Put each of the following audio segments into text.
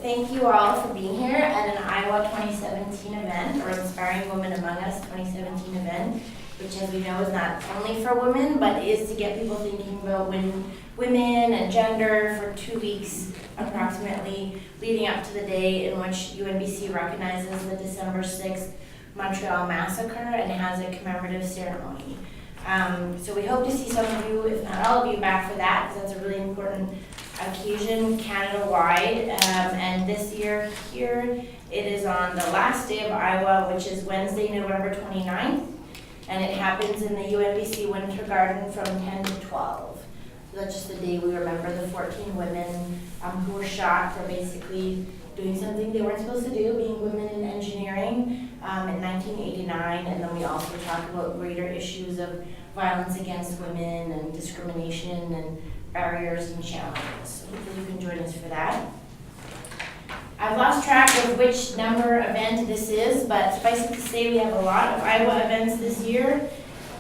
thank you all for being here at an Iowa 2017 event, or Inspiring Women Among Us 2017 event, which, as we know, is not only for women, but is to get people thinking about women and gender for 2 weeks approximately, leading up to the day in which UNBC recognizes the December 6th Montreal Massacre and has a commemorative ceremony. So we hope to see some of you, if not all of you, back for that, because that's a really important occasion Canada-wide. And this year here, it is on the last day of Iowa, which is Wednesday, November 29th, and it happens in the UNBC Winter Garden from 10 to 12. So that's just the day we remember the 14 women who were shot for basically doing something they weren't supposed to do, being women in engineering in 1989. And then we also talk about greater issues of violence against women and discrimination and barriers and challenges. So hopefully you can join us for that. I've lost track of which number event this is, but suffice it to say we have a lot of Iowa events this year.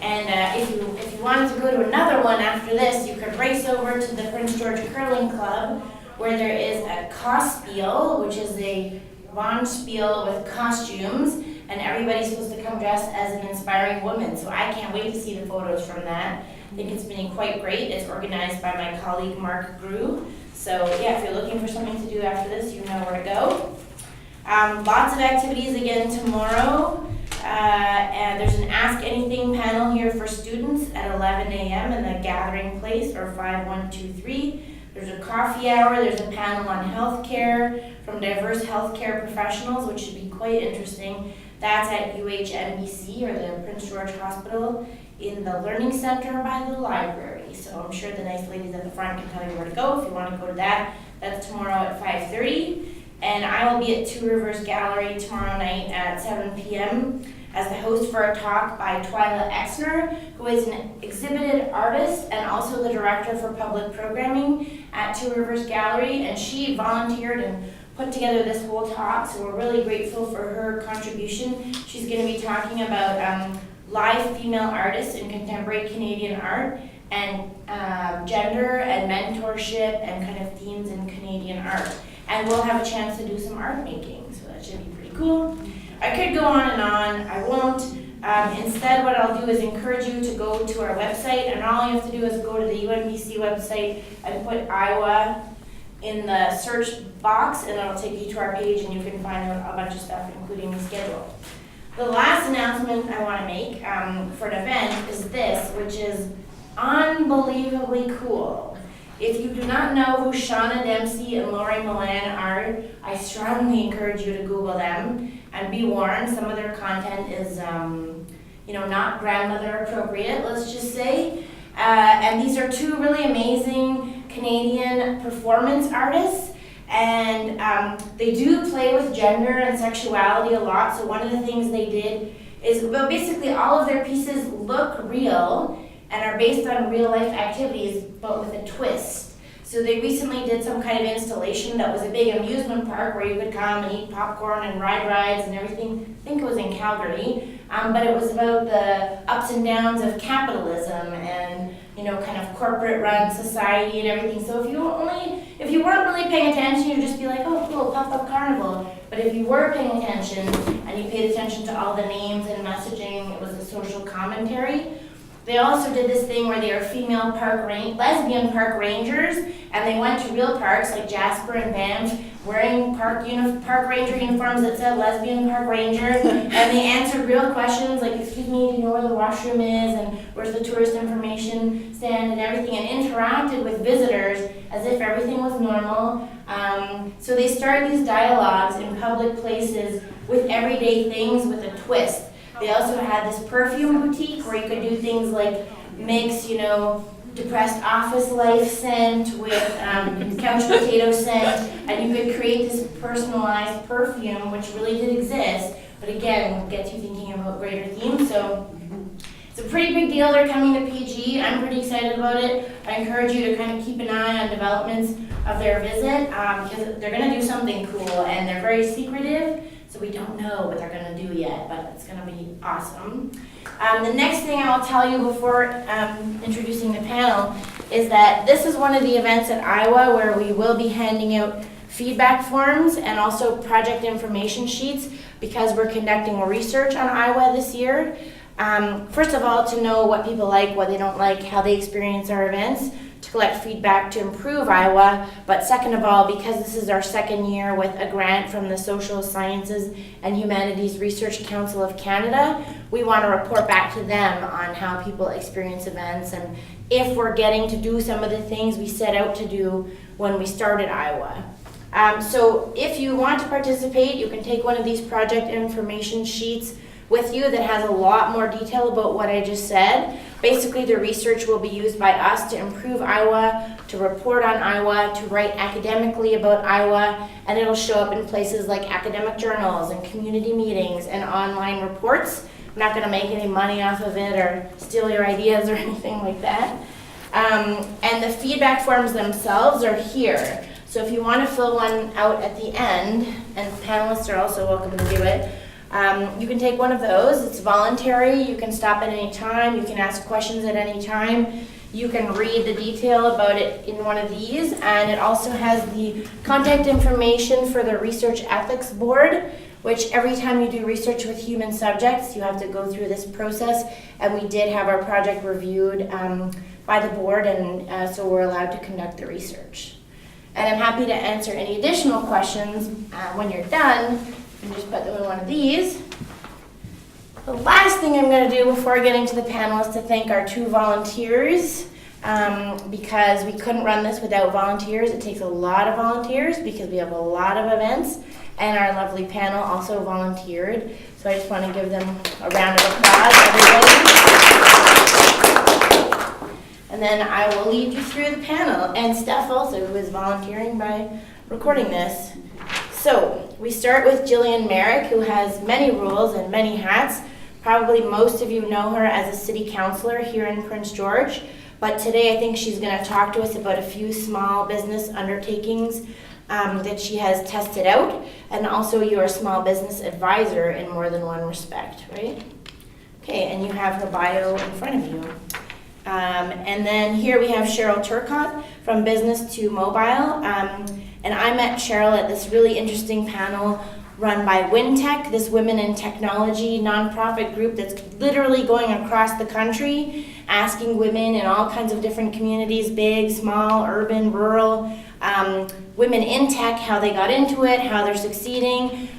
And if you wanted to go to another one after this, you could race over to the Prince George Curling Club, where there is a Cosspiel, which is a Bonspiel with costumes, and everybody's supposed to come dressed as an inspiring woman. So I can't wait to see the photos from that. I think it's been quite great. It's organized by my colleague Mark Grew. So yeah, if you're looking for something to do after this, you know where to go. Lots of activities again tomorrow. And there's an Ask Anything panel here for students at 11 a.m. in the Gathering Place, or 5123. There's a coffee hour. There's a panel on healthcare from diverse healthcare professionals, which should be quite interesting. That's at UHNBC, or the Prince George Hospital, in the Learning Center by the library. So I'm sure the nice ladies at the front can tell you where to go if you want to go to that. That's tomorrow at 5:30. And I will be at Two Rivers Gallery tomorrow night at 7 p.m. as the host for a talk by Twyla Exner, who is an exhibited artist and also the director for public programming at Two Rivers Gallery. And she volunteered and put together this whole talk, so we're really grateful for her contribution. She's going to be talking about live female artists in contemporary Canadian art, and gender and mentorship and kind of themes in Canadian art. And we'll have a chance to do some art making, so that should be pretty cool. I could go on and on, I won't. Instead, what I'll do is encourage you to go to our website, and all you have to do is go to the UNBC website and put Iowa in the search box, and it'll take you to our page, and you can find out a bunch of stuff, including the schedule. The last announcement I want to make for an event is this, which is unbelievably cool. If you do not know who Shauna Dempsey and Lori Milan are, I strongly encourage you to Google them, and be warned, some of their content is not grandmother appropriate, let's just say. And these are two really amazing Canadian performance artists. And they do play with gender and sexuality a lot. So one of the things they did is, well, basically all of their pieces look real and are based on real life activities, but with a twist. So they recently did some kind of installation that was a big amusement park where you could come and eat popcorn and ride rides and everything. I think it was in Calgary, but it was about the ups and downs of capitalism and kind of corporate-run society and everything. So if you weren't really paying attention, you'd just be like, oh, cool, pop-up carnival. But if you were paying attention and you paid attention to all the names and messaging, it was a social commentary. They also did this thing where they are female lesbian park rangers, and they went to real parks like Jasper and Banff wearing park ranger uniforms that said lesbian park ranger, and they answered real questions like, excuse me, do you know where the washroom is, and where's the tourist information stand and everything, and interacted with visitors as if everything was normal. So they started these dialogues in public places with everyday things with a twist. They also had this perfume boutique where you could do things like mix, depressed office life scent with couch potato scent, and you could create this personalized perfume, which really did exist, but again, gets you thinking about greater themes. So it's a pretty big deal. They're coming to PG. I'm pretty excited about it. I encourage you to kind of keep an eye on developments of their visit, because they're going to do something cool, and they're very secretive. So we don't know what they're going to do yet, but it's going to be awesome. The next thing I will tell you before introducing the panel is that this is one of the events at Iowa where we will be handing out feedback forms and also project information sheets because we're conducting research on Iowa this year. First of all, to know what people like, what they don't like, how they experience our events, to collect feedback to improve Iowa, but second of all, because this is our second year with a grant from the Social Sciences and Humanities Research Council of Canada, we want to report back to them on how people experience events and if we're getting to do some of the things we set out to do when we started Iowa. So if you want to participate, you can take one of these project information sheets with you that has a lot more detail about what I just said. Basically, the research will be used by us to improve Iowa, to report on Iowa, to write academically about Iowa, and it'll show up in places like academic journals and community meetings and online reports. I'm not gonna make any money off of it or steal your ideas or anything like that. And the feedback forms themselves are here. So if you wanna fill one out at the end, and panelists are also welcome to do it, you can take one of those. It's voluntary. You can stop at any time. You can ask questions at any time. You can read the detail about it in one of these. And it also has the contact information for the Research Ethics Board, which every time you do research with human subjects, you have to go through this process. And we did have our project reviewed by the board, and so we're allowed to conduct the research. And I'm happy to answer any additional questions when you're done. And just put them in one of these. The last thing I'm going to do before getting to the panel is to thank our 2 volunteers because we couldn't run this without volunteers. It takes a lot of volunteers because we have a lot of events, and our lovely panel also volunteered. So I just want to give them a round of applause, everybody. And then I will lead you through the panel, and Steph also, who is volunteering by recording this. So we start with Jillian Merrick, who has many roles and many hats. Probably most of you know her as a city councilor here in Prince George, but today I think she's going to talk to us about a few small business undertakings that she has tested out, and also you're a small business advisor in more than one respect, right? Okay, and you have her bio in front of you. And then here we have Cheryl Turcott from Business to Mobile. And I met Cheryl at this really interesting panel run by WinTech, this Women in Technology nonprofit group that's literally going across the country, asking women in all kinds of different communities, big, small, urban, rural, women in tech, how they got into it, how they're succeeding,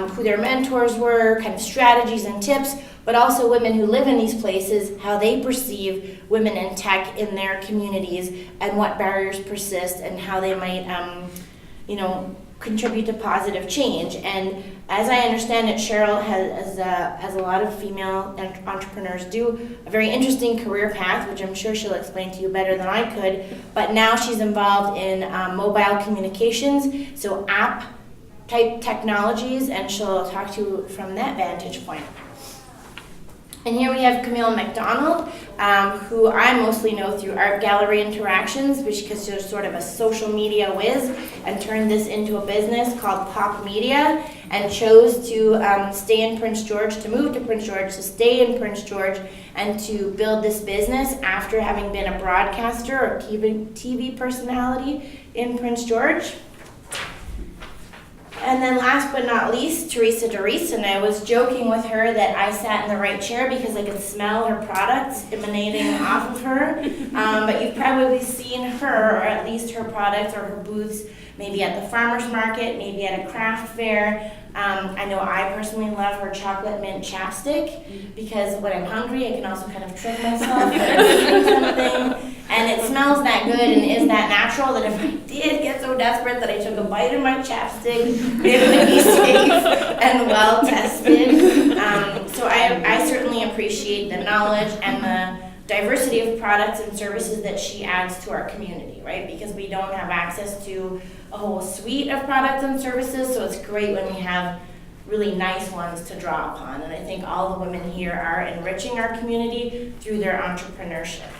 who their mentors were, kind of strategies and tips, but also women who live in these places, how they perceive women in tech in their communities and what barriers persist and how they might, contribute to positive change. And as I understand it, Cheryl has, as a lot of female entrepreneurs do, a very interesting career path, which I'm sure she'll explain to you better than I could. But now she's involved in mobile communications, so app type technologies, and she'll talk to you from that vantage point. And here we have Camille McDonald, who I mostly know through Art Gallery Interactions, because she's sort of a social media whiz, and turned this into a business called Pop Media, and chose to stay in Prince George, to move to Prince George, to stay in Prince George, and to build this business after having been a broadcaster or TV personality in Prince George. And then last but not least, Teresa DeReese, and I was joking with her that I sat in the right chair because I could smell her products emanating off of her. But you've probably seen her, or at least her products or her booths, maybe at the farmer's market, maybe at a craft fair. I know I personally love her chocolate mint chapstick because when I'm hungry, I can also kind of trick myself that I'm eating something. And it smells that good and is that natural that if I did get so desperate that I took a bite of my chapstick, it would be safe and well tested. So I certainly appreciate the knowledge and the diversity of products and services that she adds to our community, right? Because we don't have access to a whole suite of products and services, so it's great when we have really nice ones to draw upon. And I think all the women here are enriching our community through their entrepreneurship.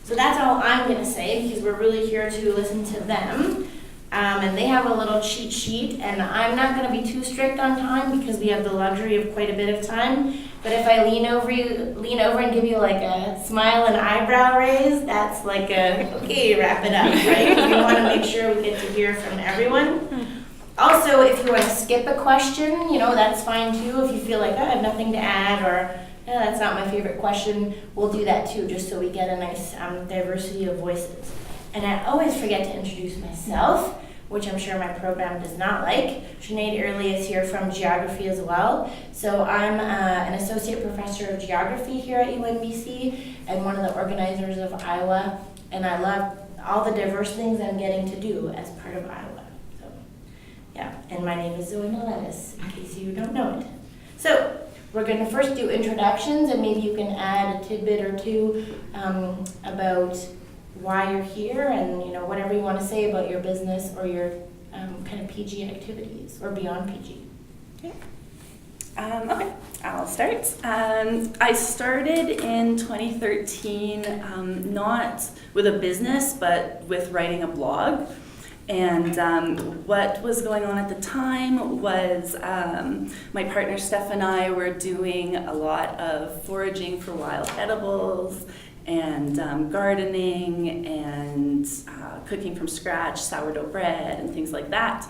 So that's all I'm going to say because we're really here to listen to them. And they have a little cheat sheet, and I'm not going to be too strict on time because we have the luxury of quite a bit of time. But if I lean over and give you like a smile and eyebrow raise, that's like a, okay, wrap it up, right? 'Cause we want to make sure we get to hear from everyone. Also, if you want to skip a question, that's fine too. If you feel like, I have nothing to add, or that's not my favorite question, we'll do that too, just so we get a nice diversity of voices. And I always forget to introduce myself, which I'm sure my program does not like. Sinead Early is here from Geography as well. So I'm an associate professor of geography here at UNBC and one of the organizers of Iowa. And I love all the diverse things I'm getting to do as part of Iowa. So, yeah, and my name is Zoe Miletus, in case you don't know it. So we're going to first do introductions, and maybe you can add a tidbit or two about why you're here, and whatever you want to say about your business or your kind of PG activities or beyond PG. Okay. Okay, I'll start. I started in 2013, not with a business, but with writing a blog. And what was going on at the time was my partner Steph and I were doing a lot of foraging for wild edibles, and gardening, and cooking from scratch, sourdough bread, and things like that.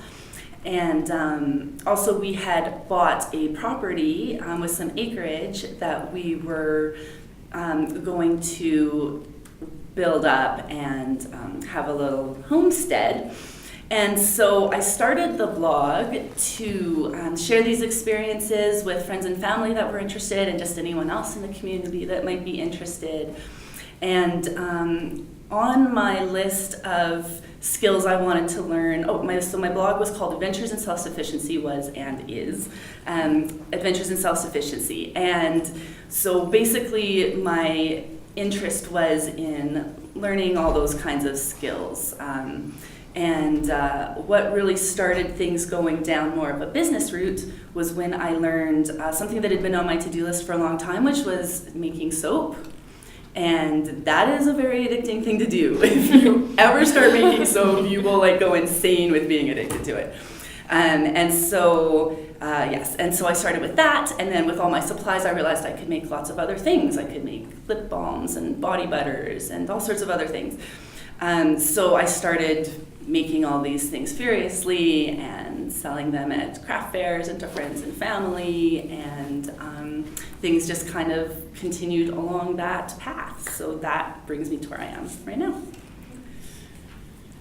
And also we had bought a property with some acreage that we were going to build up and have a little homestead. And so I started the blog to share these experiences with friends and family that were interested, and just anyone else in the community that might be interested. And on my list of skills I wanted to learn, so my blog was called Adventures in Self-Sufficiency, was and is Adventures in Self-Sufficiency. And so basically my interest was in learning all those kinds of skills. And what really started things going down more of a business route was when I learned something that had been on my to-do list for a long time, which was making soap. And that is a very addicting thing to do. If you ever start making soap, you will go insane with being addicted to it. And so I started with that, and then with all my supplies, I realized I could make lots of other things. I could make lip balms and body butters and all sorts of other things. So I started making all these things furiously and selling them at craft fairs and to friends and family, and things just kind of continued along that path. So that brings me to where I am right now.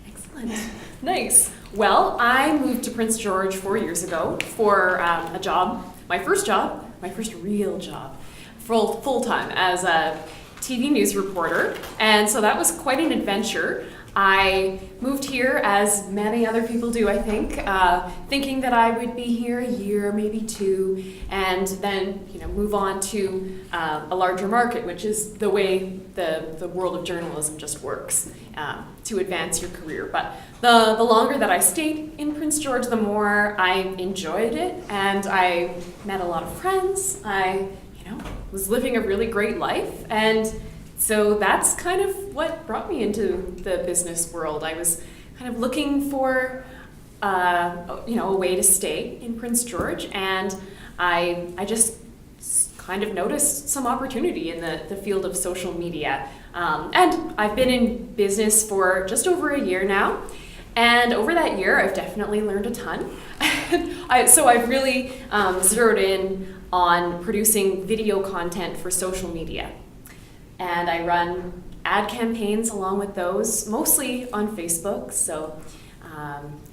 Excellent. Nice. Well, I moved to Prince George 4 years ago for a job, my first real job, full-time as a TV news reporter. And so that was quite an adventure. I moved here, as many other people do, I think, thinking that I would be here a year, maybe two, and then move on to a larger market, which is the way the world of journalism just works, to advance your career. But the longer that I stayed in Prince George, the more I enjoyed it, and I met a lot of friends. I was living a really great life, and so that's kind of what brought me into the business world. I was kind of looking for, a way to stay in Prince George, and I just kind of noticed some opportunity in the field of social media. And I've been in business for just over a year now, and over that year, I've definitely learned a ton. So I've really zeroed in on producing video content for social media. And I run ad campaigns along with those, mostly on Facebook. So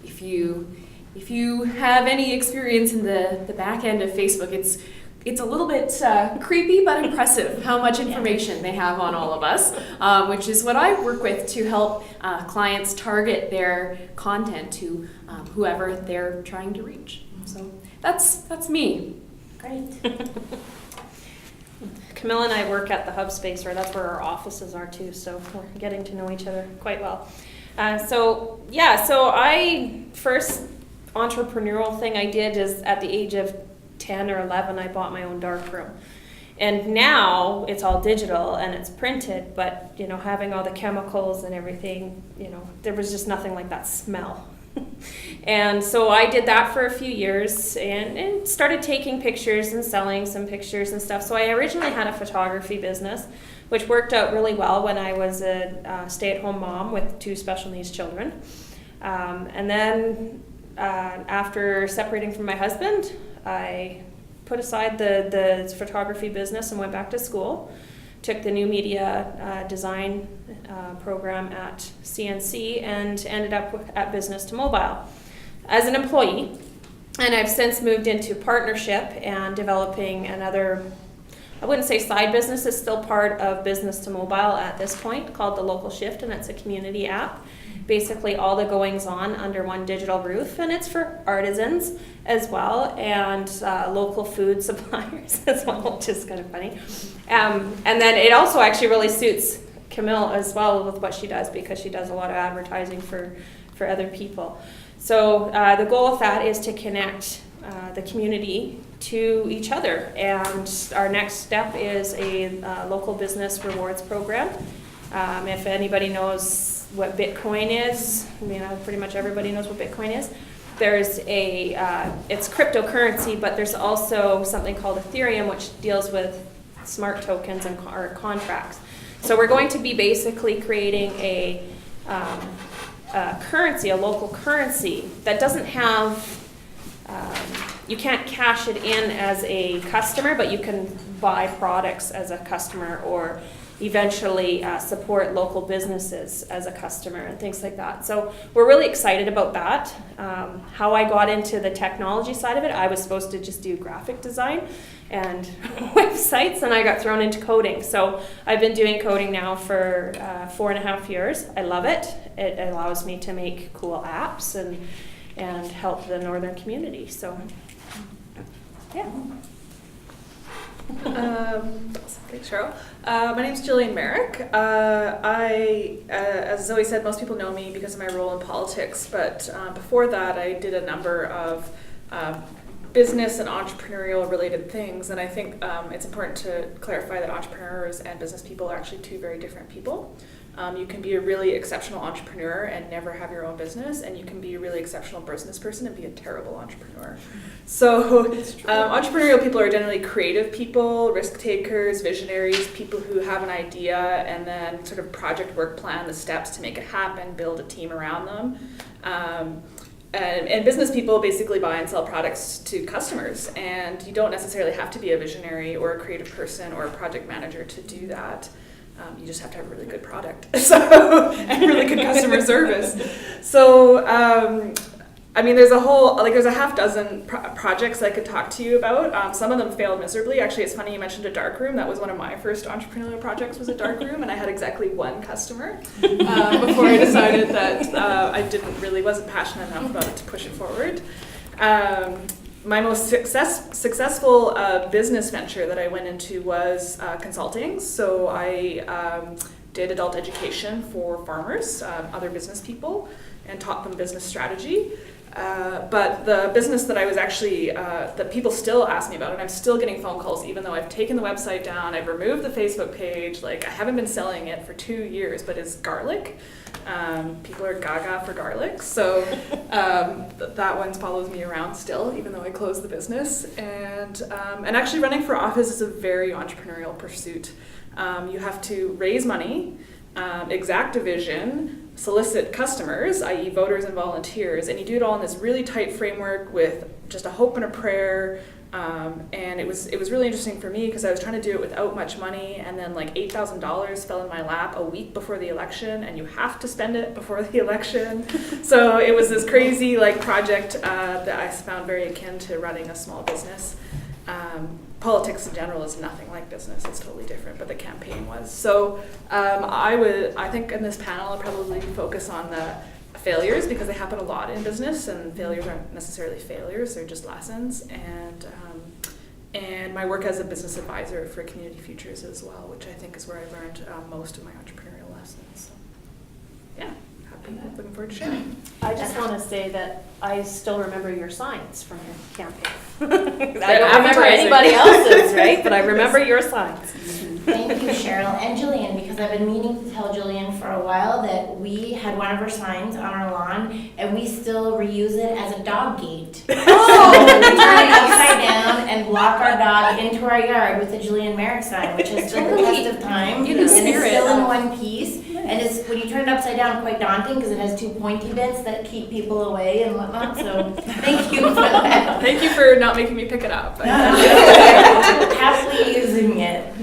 if you have any experience in the back end of Facebook, it's a little bit creepy but impressive how much information they have on all of us, which is what I work with to help clients target their content to whoever they're trying to reach. So that's me. Great. Camilla and I work at the Hub Space, or that's where our offices are too, so we're getting to know each other quite well. So I first entrepreneurial thing I did is at the age of 10 or 11, I bought my own darkroom. And now it's all digital and it's printed, but having all the chemicals and everything, there was just nothing like that smell. And so I did that for a few years and started taking pictures and selling some pictures and stuff. So I originally had a photography business, which worked out really well when I was a stay-at-home mom with 2 special needs children. And then after separating from my husband, I put aside the photography business and went back to school. Took the new media design program at CNC and ended up at Business to Mobile as an employee. And I've since moved into partnership and developing another, I wouldn't say side business, it's still part of Business to Mobile at this point, called The Local Shift, and it's a community app. Basically all the goings on under one digital roof, and it's for artisans as well, and local food suppliers as well, which is kind of funny. And then it also actually really suits Camille as well with what she does, because she does a lot of advertising for other people. So the goal of that is to connect the community to each other, and our next step is a local business rewards program. If anybody knows what Bitcoin is, I mean, pretty much everybody knows what Bitcoin is. There's it's cryptocurrency, but there's also something called Ethereum, which deals with smart tokens and or contracts. So we're going to be basically creating a currency, a local currency that doesn't have, you can't cash it in as a customer, but you can buy products as a customer, or eventually support local businesses as a customer and things like that. So we're really excited about that. How I got into the technology side of it, I was supposed to just do graphic design and websites, and I got thrown into coding. So I've been doing coding now for 4.5 years. I love it. It allows me to make cool apps and help the northern community. So yeah. Thanks, Cheryl. My name's Jillian Merrick. As Zoe said, most people know me because of my role in politics, but before that I did a number of business and entrepreneurial related things, and I think it's important to clarify that entrepreneurs and business people are actually 2 very different people. You can be a really exceptional entrepreneur and never have your own business, and you can be a really exceptional business person and be a terrible entrepreneur. So entrepreneurial people are generally creative people, risk takers, visionaries, people who have an idea and then sort of project work plan the steps to make it happen, build a team around them. And business people basically buy and sell products to customers, and you don't necessarily have to be a visionary or a creative person or a project manager to do that. You just have to have a really good product and really good customer service. So, I mean, there's a half dozen projects I could talk to you about. Some of them failed miserably. Actually, it's funny you mentioned a darkroom. That was one of my first entrepreneurial projects, was a darkroom, and I had exactly 1 customer before I decided that I wasn't passionate enough about it to push it forward. My most successful business venture that I went into was consulting. So I did adult education for farmers, other business people, and taught them business strategy. But the business that I was actually, that people still ask me about, and I'm still getting phone calls even though I've taken the website down, I've removed the Facebook page, like I haven't been selling it for 2 years, but it's garlic. People are gaga for garlic, so that one follows me around still, even though I closed the business. And actually running for office is a very entrepreneurial pursuit. You have to raise money, exact a vision, solicit customers, i.e. voters and volunteers, and you do it all in this really tight framework with just a hope and a prayer. And it was really interesting for me because I was trying to do it without much money, and then like $8,000 fell in my lap a week before the election, and you have to spend it before the election. So it was this crazy project that I found very akin to running a small business. Politics in general is nothing like business. It's totally different, but the campaign was. So I think in this panel I'll probably focus on the failures, because they happen a lot in business, and failures aren't necessarily failures, they're just lessons. And my work as a business advisor for Community Futures as well, which I think is where I learned most of my entrepreneurial lessons. So, yeah, looking forward to sharing. I just want to say that I still remember your signs from your campaign. I They're don't remember advertising. anybody else's, right? But I remember your signs. Thank you, Cheryl and Jillian, because I've been meaning to tell Jillian for a while that we had one of her signs on our lawn, and we still reuse it as a dog gate. So we turn it upside down and block our dog into our yard with the Jillian Merrick sign, which has stood the test of time. In the And it's spirit still in of- one piece. And it's, when you turn it upside down, quite daunting, because it has two pointy bits that keep people away and whatnot, so thank you for that. Thank you for not making me pick it up. Happily using it.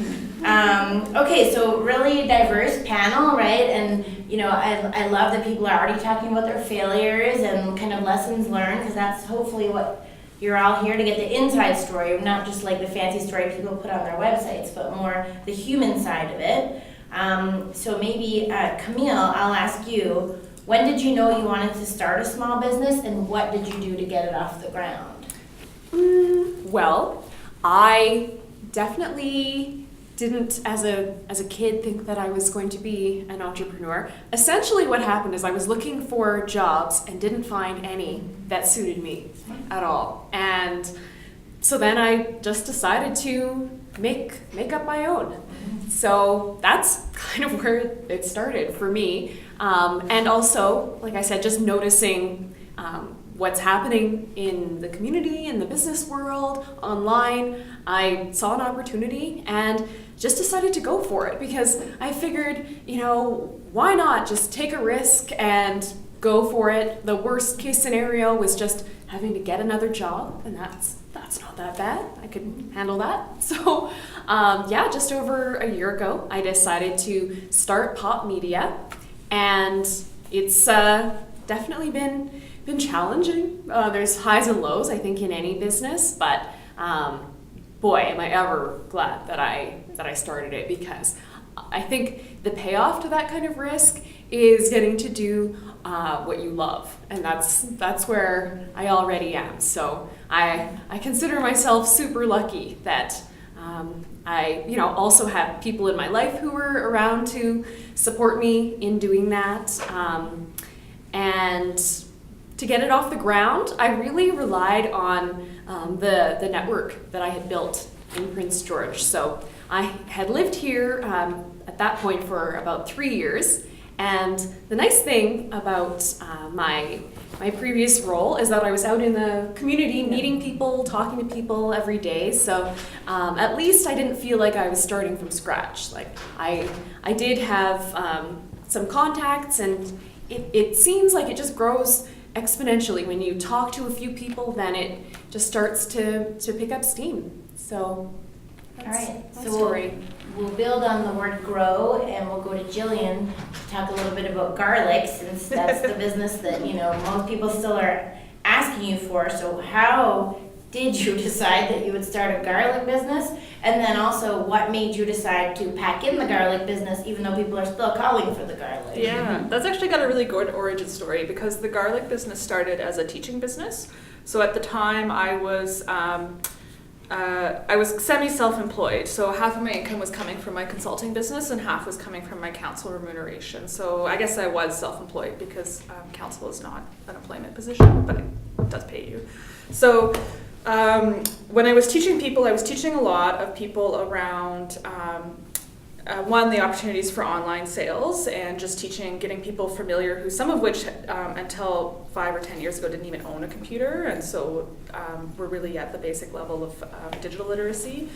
Okay, so really diverse panel, right? And you know, I love that people are already talking about their failures and kind of lessons learned, because that's hopefully what you're all here to get the inside story, not just like the fancy story people put on their websites, but more the human side of it. So maybe Camille, I'll ask you, when did you know you wanted to start a small business, and what did you do to get it off the ground? Well, I definitely didn't, as a kid, think that I was going to be an entrepreneur. Essentially what happened is I was looking for jobs and didn't find any that suited me at all. And so then I just decided to make up my own. So that's kind of where it started for me. And also, like I said, just noticing what's happening in the community, in the business world, online. I saw an opportunity and just decided to go for it, because I figured, you know, why not just take a risk and go for it? The worst case scenario was just having to get another job, and that's not that bad. I could handle that. So yeah, just over a year ago, I decided to start Pop Media, and it's definitely been challenging. There's highs and lows, I think, in any business, but boy, am I ever glad that I started it, because I think the payoff to that kind of risk is getting to do what you love, and that's where I already am. So I consider myself super lucky that I also have people in my life who were around to support me in doing that, and to get it off the ground, I really relied on the network that I had built in Prince George. So I had lived here at that point for about 3 years, and the nice thing about my previous role is that I was out in the community meeting people, talking to people every day. So at least I didn't feel like I was starting from scratch. Like I did have some contacts, and it seems like it just grows exponentially. When you talk to a few people, then it just starts to pick up steam. So that's All right, my so story. we'll build on the word grow, and we'll go to Jillian to talk a little bit about garlic, since that's the business that, you know, most people still are asking you for. So how did you decide that you would start a garlic business? And then also, what made you decide to pack in the garlic business, even though people are still calling for the garlic? Yeah, that's actually got a really good origin story, because the garlic business started as a teaching business. So at the time, I was semi-self-employed. So half of my income was coming from my consulting business, and half was coming from my council remuneration. So I guess I was self-employed, because council is not an employment position, but it does pay you. So when I was teaching people, I was teaching a lot of people around one, the opportunities for online sales, and just teaching, getting people familiar, who some of which until 5 or 10 years ago didn't even own a computer, and so we're really at the basic level of digital literacy.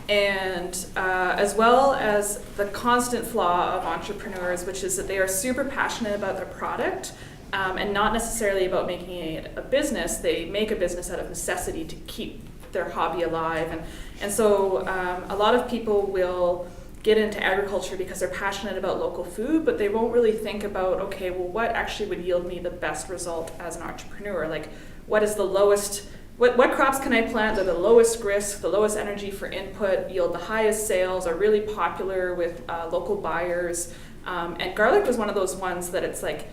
And as well as the constant flaw of entrepreneurs, which is that they are super passionate about their product, and not necessarily about making it a business. They make a business out of necessity to keep their hobby alive. And so a lot of people will get into agriculture because they're passionate about local food, but they won't really think about, okay, well, what actually would yield me the best result as an entrepreneur? Like, what is the lowest, what crops can I plant that are the lowest risk, the lowest energy for input, yield the highest sales, are really popular with local buyers? And garlic was one of those ones that it's like,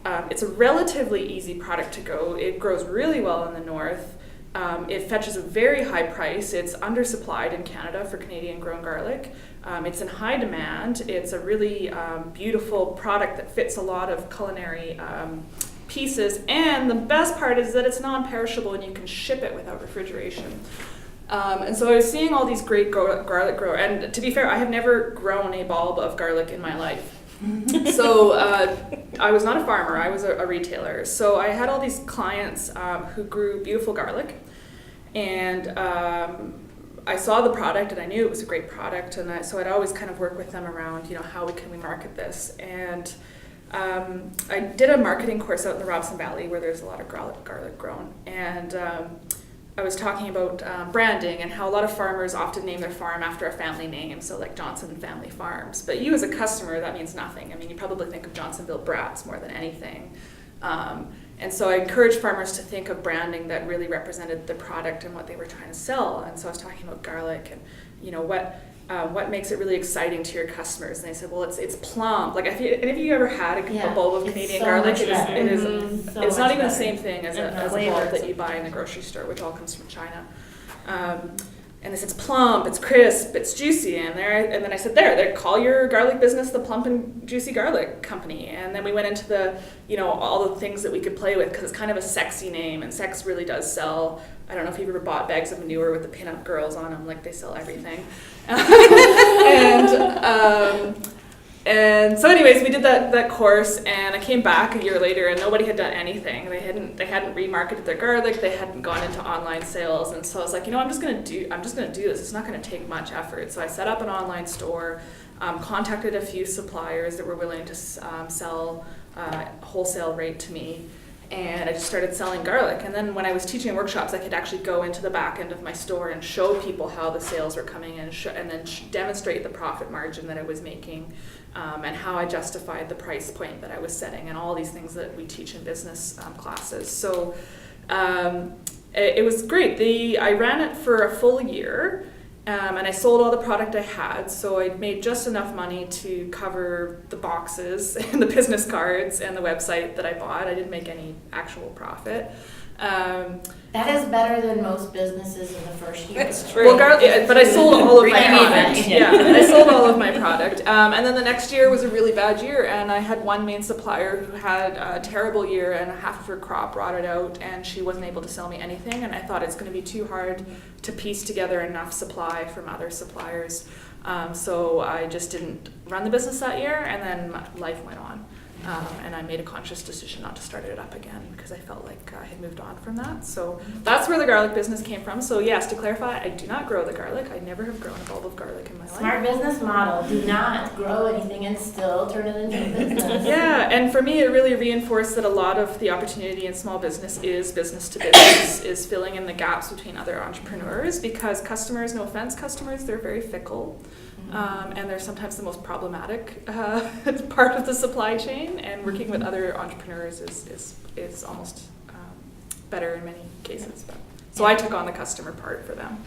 it's a relatively easy product to grow. It grows really well in the north. It fetches a very high price. It's undersupplied in Canada for Canadian grown garlic. It's in high demand. It's a really beautiful product that fits a lot of culinary pieces. And the best part is that it's non-perishable and you can ship it without refrigeration. And so I was seeing all these great garlic growers. And to be fair, I have never grown a bulb of garlic in my life. So I was not a farmer, I was a retailer. So I had all these clients who grew beautiful garlic, and I saw the product and I knew it was a great product, and so I'd always kind of work with them around, how can we market this. And I did a marketing course out in the Robson Valley where there's a lot of garlic grown, and I was talking about branding and how a lot of farmers often name their farm after a family name, so like Johnson Family Farms. But you as a customer, that means nothing. I mean, you probably think of Johnsonville Brats more than anything. And so I encouraged farmers to think of branding that really represented the product and what they were trying to sell. And so I was talking about garlic and, what makes it really exciting to your customers. And they said, well, it's plump. Like, if you ever had a bulb of Canadian garlic, it's not even the same thing as a bulb that you buy in the grocery store, which all comes from China. And they said, it's plump, it's crisp, it's juicy. And then I said, there, call your garlic business the Plump and Juicy Garlic Company. And then we went into the, all the things that we could play with, because it's kind of a sexy name, and sex really does sell. I don't know if you've ever bought bags of manure with the pinup girls on them, like they sell everything. And so anyways, we did that course, and I came back a year later and nobody had done anything. They hadn't remarketed their garlic, they hadn't gone into online sales. And so I was like, I'm just gonna do this. It's not gonna take much effort. So I set up an online store, contacted a few suppliers that were willing to sell wholesale rate to me. And I just started selling garlic. And then when I was teaching workshops, I could actually go into the back end of my store and show people how the sales were coming in, and then demonstrate the profit margin that I was making, and how I justified the price point that I was setting, and all these things that we teach in business classes. So it was great. I ran it for a full year. And I sold all the product I had, so I made just enough money to cover the boxes and the business cards and the website that I bought. I didn't make any actual profit. That is better than most businesses in the first year. It's true. Well, but I sold all of my product. Even. Yeah, I sold all of my product. And then the next year was a really bad year, and I had one main supplier who had a terrible year, and half of her crop rotted out, and she wasn't able to sell me anything. And I thought it's going to be too hard to piece together enough supply from other suppliers. So I just didn't run the business that year, and then life went on. And I made a conscious decision not to start it up again because I felt like I had moved on from that. So that's where the garlic business came from. So yes, to clarify, I do not grow the garlic. I never have grown a bulb of garlic in my life. Smart business model. Do not grow anything and still turn it into a business. Yeah, and for me, it really reinforced that a lot of the opportunity in small business is business to business, is filling in the gaps between other entrepreneurs, because customers, no offense, customers, they're very fickle. And they're sometimes the most problematic part of the supply chain, and working with other entrepreneurs is almost better in many cases. So I took on the customer part for them.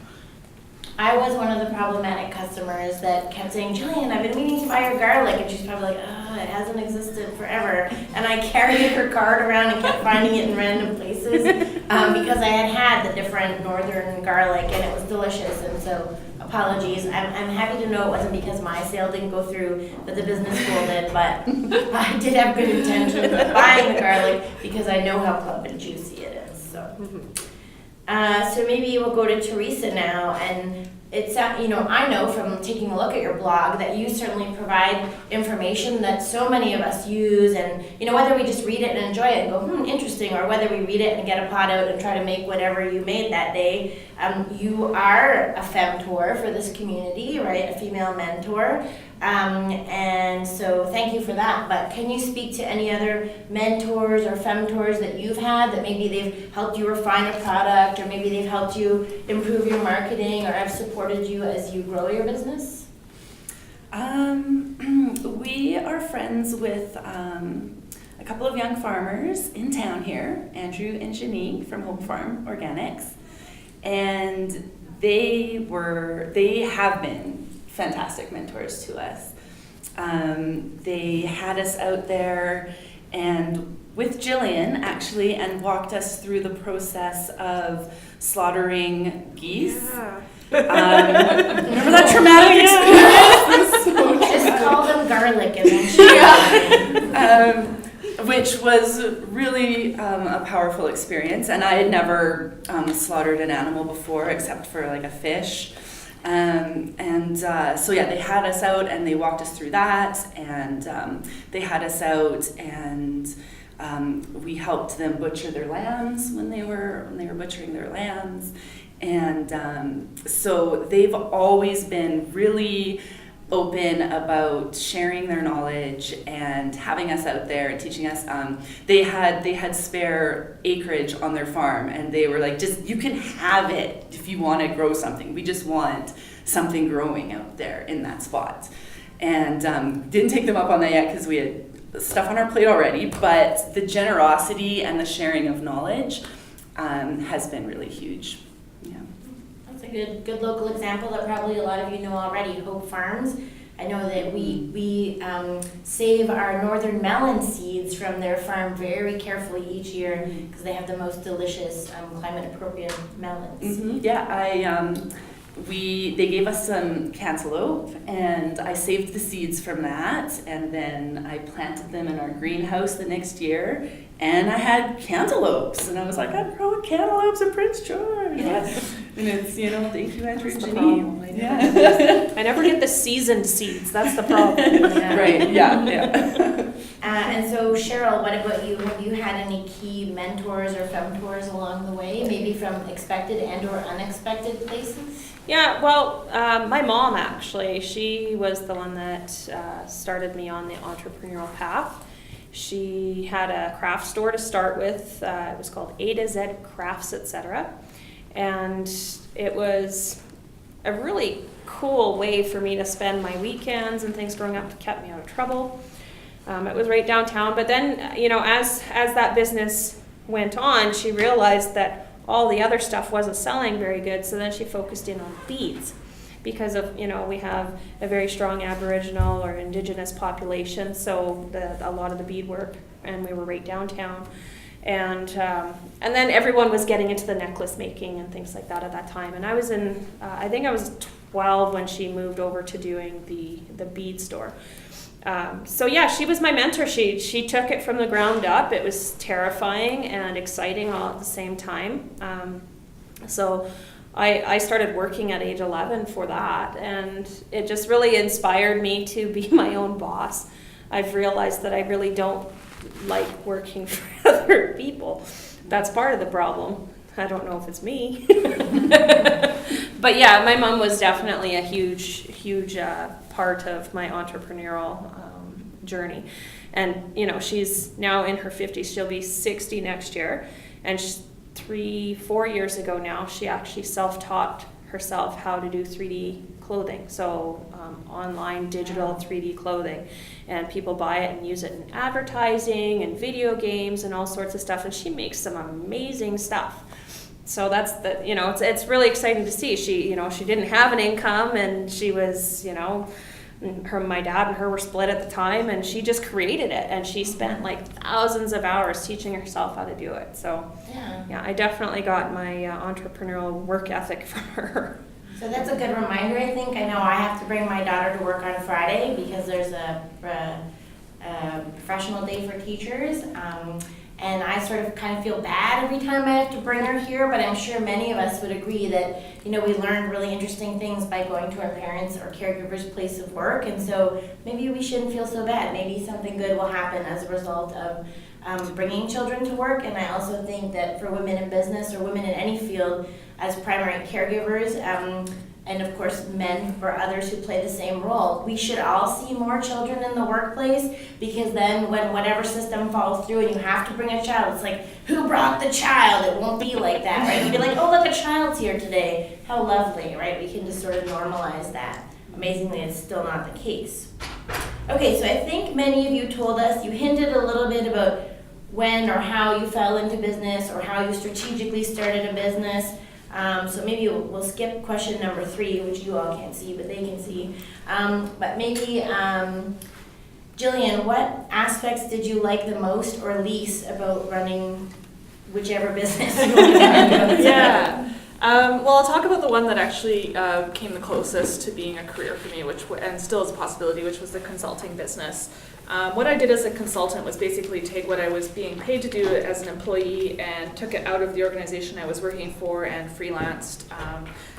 I was one of the problematic customers that kept saying, Jillian, I've been meaning to buy your garlic, and she's probably like, it hasn't existed forever. And I carried her card around and kept finding it in random places because I had the different northern garlic, and it was delicious. And so apologies. I'm happy to know it wasn't because my sale didn't go through, but the business school did. But I did have good intentions of buying the garlic because I know how plump and juicy it is. So maybe we'll go to Teresa now, and it's I know from taking a look at your blog that you certainly provide information that so many of us use, and whether we just read it and enjoy it and go interesting, or whether we read it and get a pot out and try to make whatever you made that day. You are a femtor for this community, right? A female mentor. And so thank you for that. But can you speak to any other mentors or femtors that you've had that maybe they've helped you refine a product, or maybe they've helped you improve your marketing, or have supported you as you grow your business? We are friends with a couple of young farmers in town here, Andrew and Janique from Hope Farm Organics, and they have been fantastic mentors to us. They had us out there, and with Jillian, actually, and walked us through the process of slaughtering geese. Remember that traumatic experience? Just call them garlic and then Which was really a powerful experience, and I had never slaughtered an animal before except for like a fish. So yeah, they had us out and they walked us through that, and they had us out and we helped them butcher their lambs when they were butchering their lambs, and so they've always been really open about sharing their knowledge and having us out there and teaching us. They had spare acreage on their farm, and they were like, just, you can have it if you want to grow something. We just want something growing out there in that spot. And didn't take them up on that yet because we had stuff on our plate already, but the generosity and the sharing of knowledge has been really huge. Yeah. That's a good local example that probably a lot of you know already, Hope Farms. I know that we save our northern melon seeds from their farm very carefully each year because they have the most delicious climate appropriate melons. Mm-hmm. Yeah, they gave us some cantaloupe, and I saved the seeds from that, and then I planted them in our greenhouse the next year, and I had cantaloupes, and I was like, I'm growing cantaloupes in Prince George. Yeah. And it's, thank you, Andrew and That's the Janine. problem. Yeah. I never get the seasoned seeds. That's the problem. Yeah. Right, yeah. And so Cheryl, what about you? Have you had any key mentors or femtors along the way, maybe from expected and or unexpected places? Yeah, well, my mom actually, she was the one that started me on the entrepreneurial path. She had a craft store to start with. It was called A to Z Crafts, etc. And it was a really cool way for me to spend my weekends and things growing up. It kept me out of trouble. It was right downtown. But then, as that business went on, she realized that all the other stuff wasn't selling very good, so then she focused in on beads because of, we have a very strong Aboriginal or Indigenous population, so a lot of the beadwork, and we were right downtown. And then everyone was getting into the necklace making and things like that at that time. And I was I think I was 12 when she moved over to doing the bead store. So yeah, she was my mentor. She took it from the ground up. It was terrifying and exciting all at the same time. So I started working at age 11 for that, and it just really inspired me to be my own boss. I've realized that I really don't like working for other people. That's part of the problem. I don't know if it's me. But yeah, my mom was definitely a huge part of my entrepreneurial journey. And, she's now in her 50s. She'll be 60 next year. And 3-4 years ago now, she actually self-taught herself how to do 3D clothing. So online digital 3D clothing. And people buy it and use it in advertising and video games and all sorts of stuff. And she makes some amazing stuff. So that's it's really exciting to see. She didn't have an income, and she was, my dad and her were split at the time, and she just created it, and she spent like thousands of hours teaching herself how to do it. So yeah, I definitely got my entrepreneurial work ethic from her. So that's a good reminder, I think. I know I have to bring my daughter to work on Friday because there's a professional day for teachers. And I sort of kind of feel bad every time I have to bring her here, but I'm sure many of us would agree that, we learned really interesting things by going to our parents' or caregivers' place of work, and so maybe we shouldn't feel so bad. Maybe something good will happen as a result of bringing children to work. And I also think that for women in business or women in any field as primary caregivers, and of course men or others who play the same role, we should all see more children in the workplace, because then when whatever system falls through and you have to bring a child, it's like, who brought the child? It won't be like that, right? You'll be like, oh, look, a child's here today. How lovely, right? We can just sort of normalize that. Amazingly, it's still not the case. Okay, so I think many of you told us, you hinted a little bit about when or how you fell into business or how you strategically started a business. So maybe we'll skip question number 3, which you all can't see, but they can see. But maybe Jillian, what aspects did you like the most or least about running whichever business you want to run? Yeah. Well, I'll talk about the one that actually came the closest to being a career for me, and still is a possibility, which was the consulting business. What I did as a consultant was basically take what I was being paid to do as an employee and took it out of the organization I was working for and freelanced.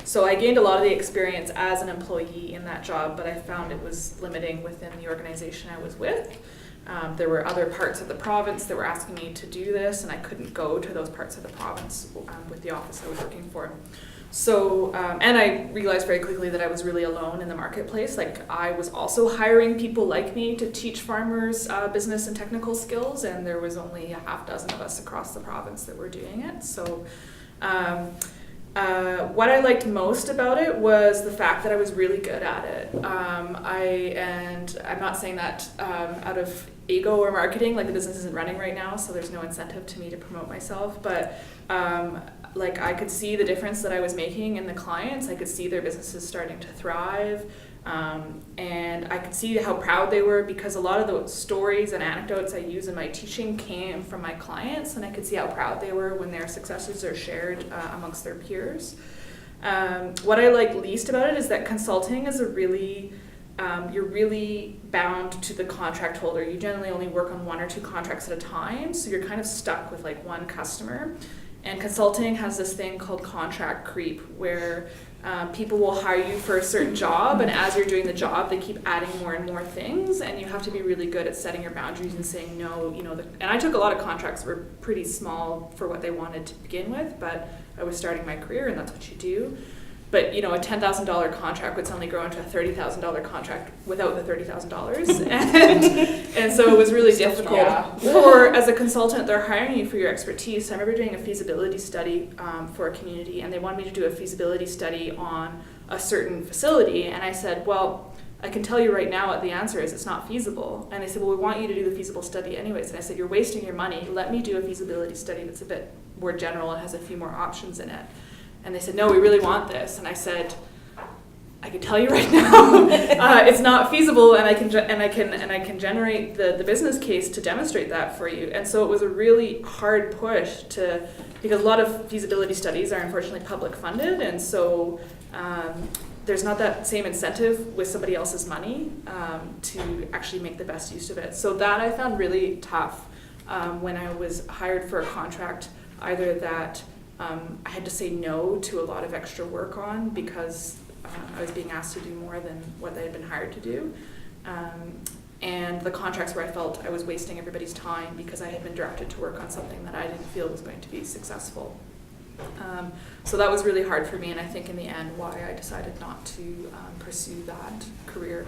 So I gained a lot of the experience as an employee in that job, but I found it was limiting within the organization I was with. There were other parts of the province that were asking me to do this, and I couldn't go to those parts of the province with the office I was working for. So, and I realized very quickly that I was really alone in the marketplace. Like, I was also hiring people like me to teach farmers business and technical skills, and there was only a half dozen of us across the province that were doing it. So, what I liked most about it was the fact that I was really good at it. And I'm not saying that out of ego or marketing, like the business isn't running right now, so there's no incentive to me to promote myself, but like I could see the difference that I was making in the clients. I could see their businesses starting to thrive. And I could see how proud they were, because a lot of the stories and anecdotes I use in my teaching came from my clients, and I could see how proud they were when their successes are shared amongst their peers. What I like least about it is that consulting is you're really bound to the contract holder. You generally only work on 1 or 2 contracts at a time, so you're kind of stuck with like one customer. And consulting has this thing called contract creep, where people will hire you for a certain job, and as you're doing the job, they keep adding more and more things, and you have to be really good at setting your boundaries and saying no. And I took a lot of contracts that were pretty small for what they wanted to begin with, but I was starting my career, and that's what you do. But a $10,000 contract would suddenly grow into a $30,000 contract without the $30,000, and so it was really difficult. Or as a consultant, they're hiring you for your expertise. I remember doing a feasibility study for a community, and they wanted me to do a feasibility study on a certain facility, and I said, well, I can tell you right now what the answer is. It's not feasible. And they said, well, we want you to do the feasible study anyways. And I said, you're wasting your money. Let me do a feasibility study that's a bit more general and has a few more options in it. And they said, no, we really want this. And I said, I can tell you right now, it's not feasible, and I can generate the business case to demonstrate that for you. And so it was a really hard push because a lot of feasibility studies are unfortunately public funded, and so there's not that same incentive with somebody else's money to actually make the best use of it. So that I found really tough when I was hired for a contract, either that I had to say no to a lot of extra work on because I was being asked to do more than what they had been hired to do. And the contracts where I felt I was wasting everybody's time because I had been directed to work on something that I didn't feel was going to be successful. So that was really hard for me, and I think in the end why I decided not to pursue that career,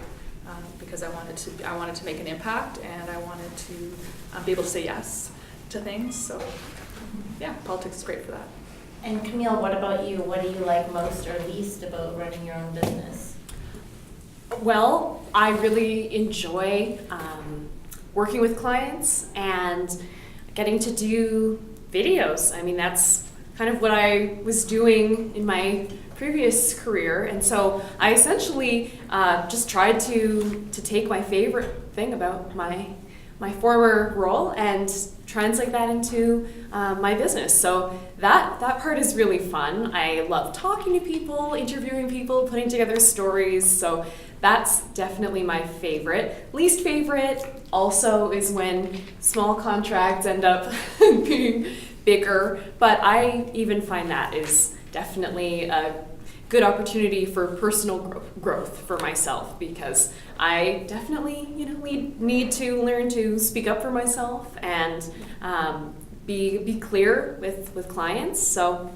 because I wanted to make an impact, and I wanted to be able to say yes to things. So yeah, politics is great for that. And Camille, what about you? What do you like most or least about running your own business? Well, I really enjoy working with clients and getting to do videos. I mean, that's kind of what I was doing in my previous career, and so I essentially just tried to take my favorite thing about my former role and translate that into my business. So that part is really fun. I love talking to people, interviewing people, putting together stories. So that's definitely my favorite. Least favorite also is when small contracts end up being bigger, but I even find that is definitely a good opportunity for personal growth for myself, because I definitely need to learn to speak up for myself and be clear with clients. So,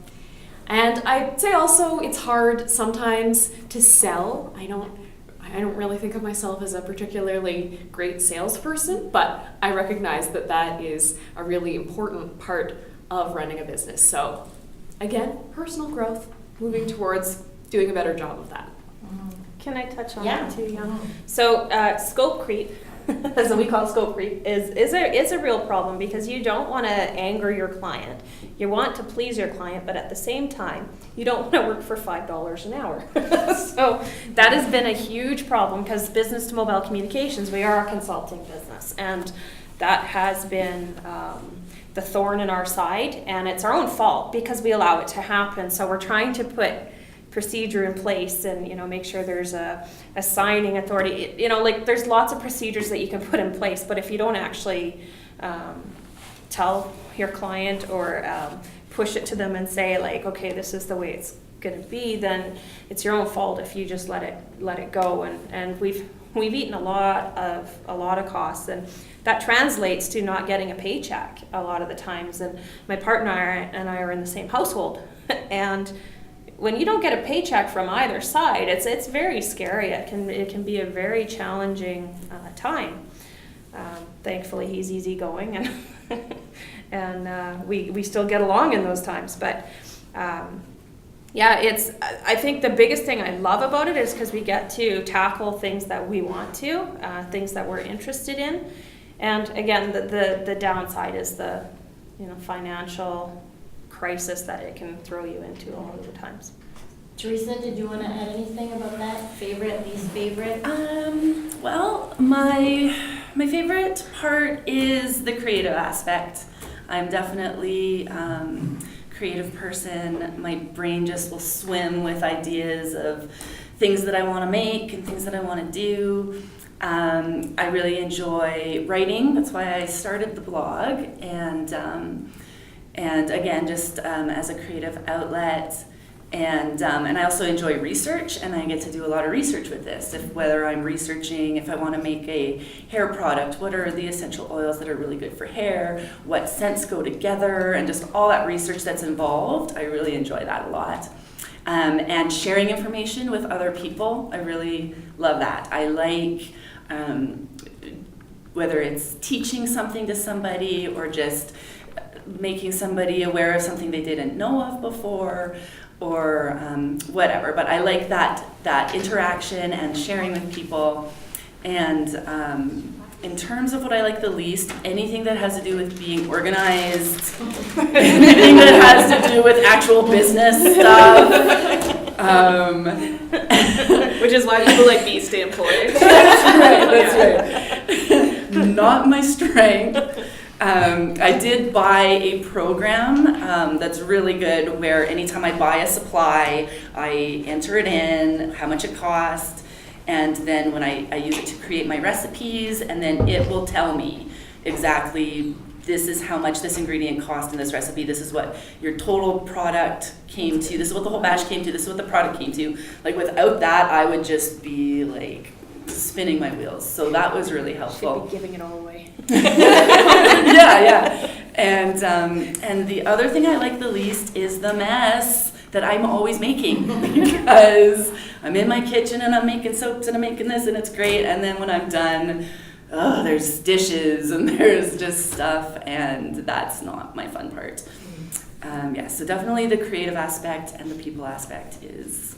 and I'd say also it's hard sometimes to sell. I don't really think of myself as a particularly great salesperson, but I recognize that that is a really important part of running a business. So again, personal growth, moving towards doing a better job of that. Can I touch on Yeah. that too? Yeah. So scope creep. as we call scope creep, is a real problem because you don't want to anger your client. You want to please your client, but at the same time, you don't want to work for $5 an hour. So that has been a huge problem because business to mobile communications, we are a consulting business, and that has been the thorn in our side, and it's our own fault because we allow it to happen. So we're trying to put procedure in place and make sure there's a signing authority. Like there's lots of procedures that you can put in place, but if you don't actually tell your client or push it to them and say like, okay, this is the way it's going to be, then it's your own fault if you just let it go. And we've eaten a lot of costs, and that translates to not getting a paycheck a lot of the times. And my partner and I are in the same household, and when you don't get a paycheck from either side, it's very scary. It can be a very challenging time. Thankfully, he's easygoing, and we still get along in those times. But I think the biggest thing I love about it is because we get to tackle things that we want to, things that we're interested in, and again, the downside is the financial crisis that it can throw you into a lot of the times. Teresa, did you want to add anything about that? Favorite, least favorite? Well, my favorite part is the creative aspect. I'm definitely creative person. My brain just will swim with ideas of things that I want to make and things that I want to do. I really enjoy writing. That's why I started the blog, and again, just as a creative outlet. And I also enjoy research, and I get to do a lot of research with this. Whether I'm researching if I want to make a hair product, what are the essential oils that are really good for hair, what scents go together, and just all that research that's involved. I really enjoy that a lot. And sharing information with other people, I really love that. I like whether it's teaching something to somebody or just making somebody aware of something they didn't know of before, or whatever. But I like that interaction and sharing with people. And in terms of what I like the least, anything that has to do with being organized, anything that has to do with actual business stuff. Which is why people like me stay employed. That's right. Not my strength. I did buy a program that's really good where anytime I buy a supply, I enter it in, how much it costs, and then when I use it to create my recipes, and then it will tell me exactly this is how much this ingredient cost in this recipe, this is what your total product came to, this is what the whole batch came to, this is what the product came to. Like without that, I would just be like spinning my wheels. So that was really helpful. Should be giving it all away. yeah. And the other thing I like the least is the mess that I'm always making because I'm in my kitchen and I'm making soaps and I'm making this and it's great. And then when I'm done, there's dishes and there's just stuff, and that's not my fun part. So definitely the creative aspect and the people aspect is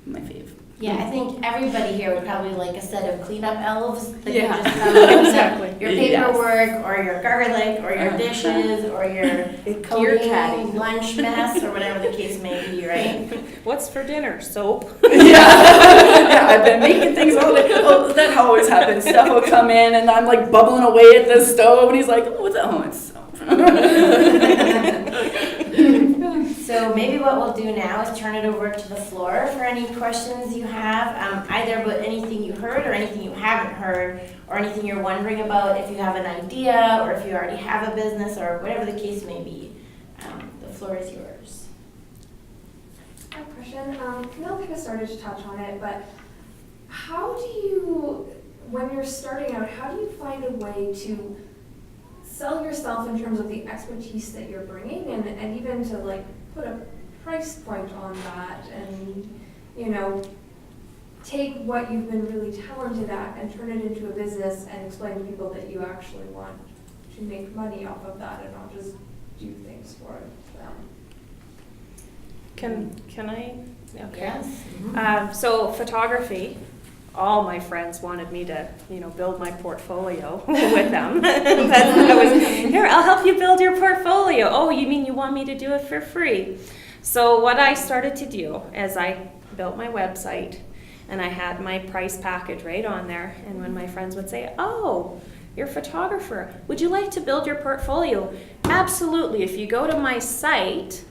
my fave. Yeah, I think everybody here would probably like a set of cleanup elves that Yeah. can just come and Exactly. your paperwork or your garlic or your dishes or your coding caddy. lunch mess or whatever the case may be, right? What's for dinner? Soap. Yeah, I've been making things all day. Oh, that always happens. Steph will come in and I'm like bubbling away at the stove and he's like, oh, what's that? Oh, it's soap. So maybe what we'll do now is turn it over to the floor for any questions you have, either about anything you heard or anything you haven't heard, or anything you're wondering about, if you have an idea or if you already have a business or whatever the case may be. The floor is yours. I have a question. Mel kind of started to touch on it, but how do you, when you're starting out, how do you find a way to sell yourself in terms of the expertise that you're bringing, and even to like put a price point on that, and take what you've been really talented at and turn it into a business and explain to people that you actually want to make money off of that and not just do things for them. Can I? Okay. Yes. So photography, all my friends wanted me to, build my portfolio with them. That was, here, I'll help you build your portfolio. Oh, you mean you want me to do it for free? So what I started to do is I built my website, and I had my price package right on there. And when my friends would say, oh, you're a photographer, would you like to build your portfolio? Absolutely. If you go to my site,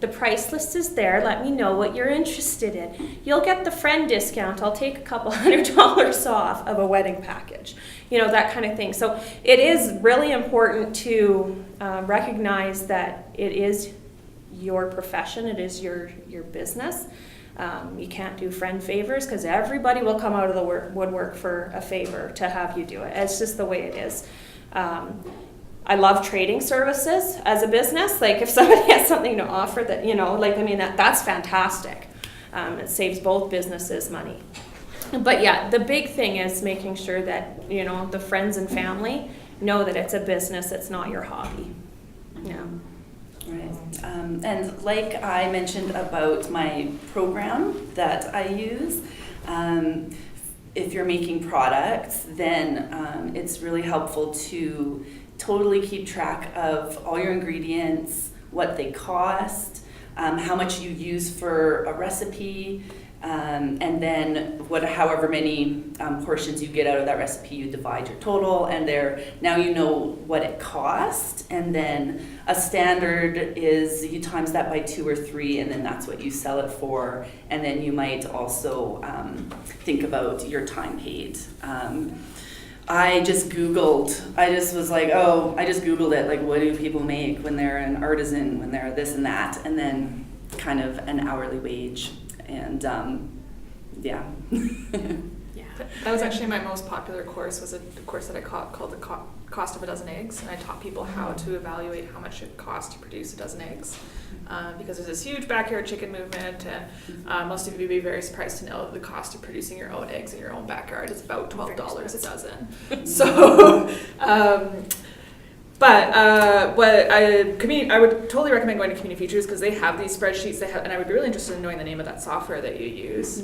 the price list is there. Let me know what you're interested in. You'll get the friend discount. I'll take a couple $100 off of a wedding package. That kind of thing. So it is really important to recognize that it is your profession. It is your business. You can't do friend favors because everybody will come out of the woodwork for a favor to have you do it. It's just the way it is. I love trading services as a business. Like if somebody has something to offer that, that's fantastic. It saves both businesses money. But yeah, the big thing is making sure that, the friends and family know that it's a business, it's not your hobby. Yeah. Right. And like I mentioned about my program that I use, if you're making products, then it's really helpful to totally keep track of all your ingredients, what they cost, how much you use for a recipe, and then however many portions you get out of that recipe, you divide your total, and now you know what it cost. And then a standard is you times that by 2 or 3, and then that's what you sell it for. And then you might also think about your time paid. I just Googled it, like what do people make when they're an artisan, when they're this and that, and then kind of an hourly wage. And yeah. That was actually my most popular course, was a course that I called the Cost of a Dozen Eggs, and I taught people how to evaluate how much it costs to produce a dozen eggs. Because there's this huge backyard chicken movement, and most of you would be very surprised to know the cost of producing your own eggs in your own backyard is about $12 a dozen. So, but I would totally recommend going to Community Features because they have these spreadsheets. And I would be really interested in knowing the name of that software that you use.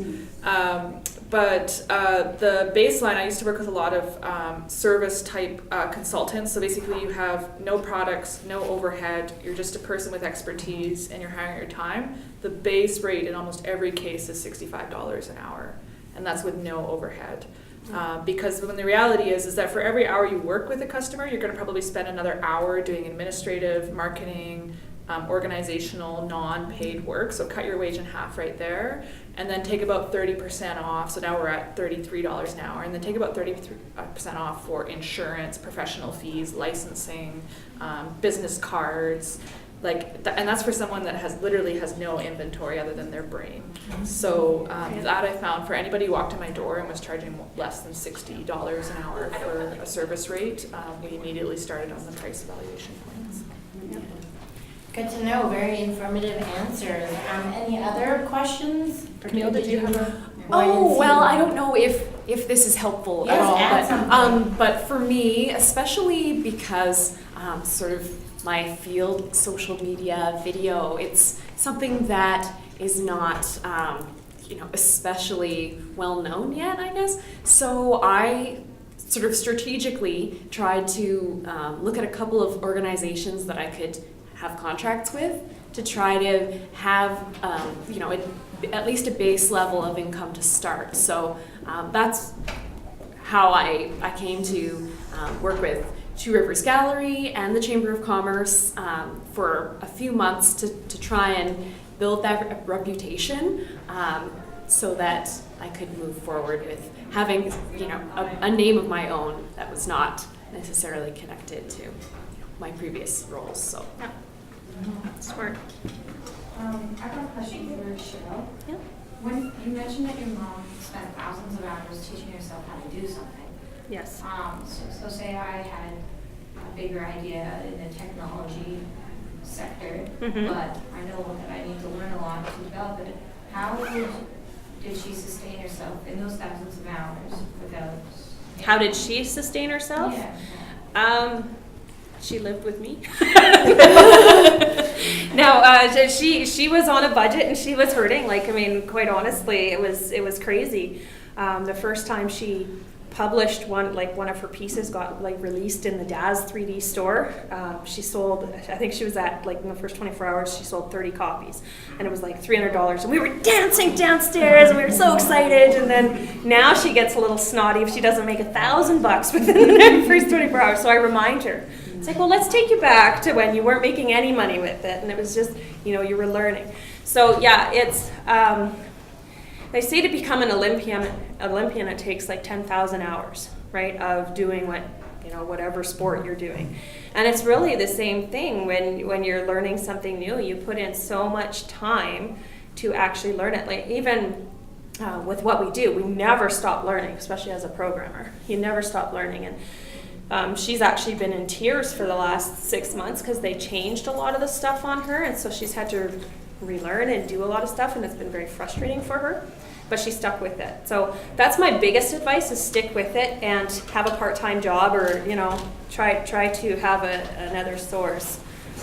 But the baseline, I used to work with a lot of service type consultants. So basically you have no products, no overhead, you're just a person with expertise and you're hiring your time. The base rate in almost every case is $65 an hour, and that's with no overhead. Because when the reality is that for every hour you work with a customer, you're going to probably spend another hour doing administrative, marketing, organizational, non-paid work. So cut your wage in half right there, and then take about 30% off. So now we're at $33 an hour, and then take about 30% off for insurance, professional fees, licensing, business cards. And that's for someone that literally has no inventory other than their brain. So that I found for anybody who walked in my door and was charging less than $60 an hour for a service rate, we immediately started on the price evaluation plans. Good to know, very informative answers. Any other questions? Camille, did you have a... Oh, well, I don't know if this is helpful Yes, at all. add something. But for me, especially because sort of my field, social media, video, it's something that is not, especially well known yet, I guess. So I sort of strategically tried to look at a couple of organizations that I could have contracts with to try to have, at least a base level of income to start. So that's how I came to work with Two Rivers Gallery and the Chamber of Commerce for a few months to try and build that reputation so that I could move forward with having a name of my own that was not necessarily connected to my previous roles. So Yeah. Smart. I have a question for Cheryl. Yeah. When you mentioned that your mom spent thousands of hours teaching herself how to do something, Yes. so say I had a bigger idea in the technology sector, Mhm. but I know that I need to learn a lot to develop it. How did she sustain herself in those thousands of hours without? How did she sustain herself? Yeah. She lived with me. No, she was on a budget and she was hurting. Quite honestly, it was crazy. The first time she published one of her pieces got like released in the Daz 3D store. She sold, I think she was at like in the first 24 hours, she sold 30 copies, and it was like $300. And we were dancing downstairs, and we were so excited. And then now she gets a little snotty if she doesn't make $1,000 within the first 24 hours. So I remind her, it's like, well, let's take you back to when you weren't making any money with it, and it was just, you were learning. So yeah, it's. They say to become an Olympian, it takes like 10,000 hours, right, of doing whatever sport you're doing. And it's really the same thing when you're learning something new. You put in so much time to actually learn it. Like even with what we do, we never stop learning, especially as a programmer. You never stop learning. And she's actually been in tears for the last 6 months because they changed a lot of the stuff on her, and so she's had to relearn and do a lot of stuff, and it's been very frustrating for her, but she stuck with it. So that's my biggest advice, is stick with it and have a part-time job, or try to have another source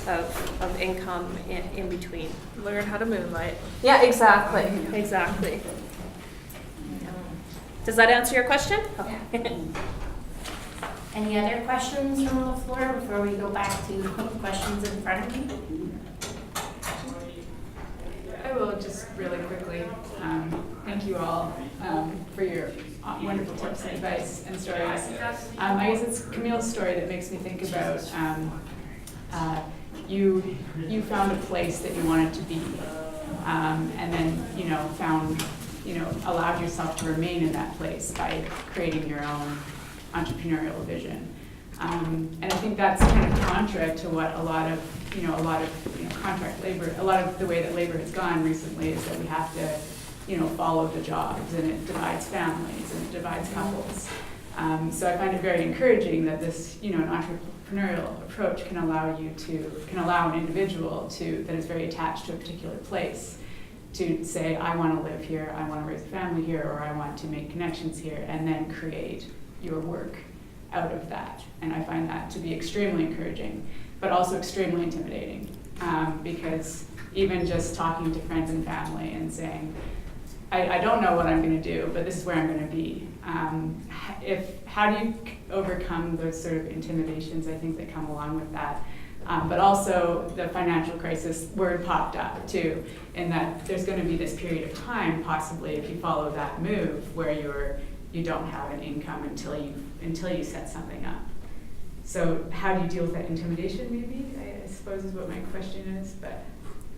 of income in between. Learn how to moonlight. Yeah, exactly. Does that answer your question? Okay. Any other questions from the floor before we go back to questions in front of you? I will just really quickly thank you all for your wonderful tips and advice and stories. I guess it's Camille's story that makes me think about you found a place that you wanted to be, and then found allowed yourself to remain in that place by creating your own entrepreneurial vision. And I think that's kind of contra to what a lot of contract labor, a lot of the way that labor has gone recently is that we have to, follow the jobs, and it divides families and it divides couples. So I find it very encouraging that this, an entrepreneurial approach can allow an individual that is very attached to a particular place to say, I want to live here, I want to raise a family here, or I want to make connections here, and then create your work out of that. And I find that to be extremely encouraging, but also extremely intimidating, because even just talking to friends and family and saying, I don't know what I'm going to do, but this is where I'm going to be. How do you overcome those sort of intimidations, I think, that come along with that? But also the financial crisis word popped up too, in that there's going to be this period of time, possibly, if you follow that move, where you don't have an income until you set something up. So how do you deal with that intimidation, maybe, I suppose is what my question is. But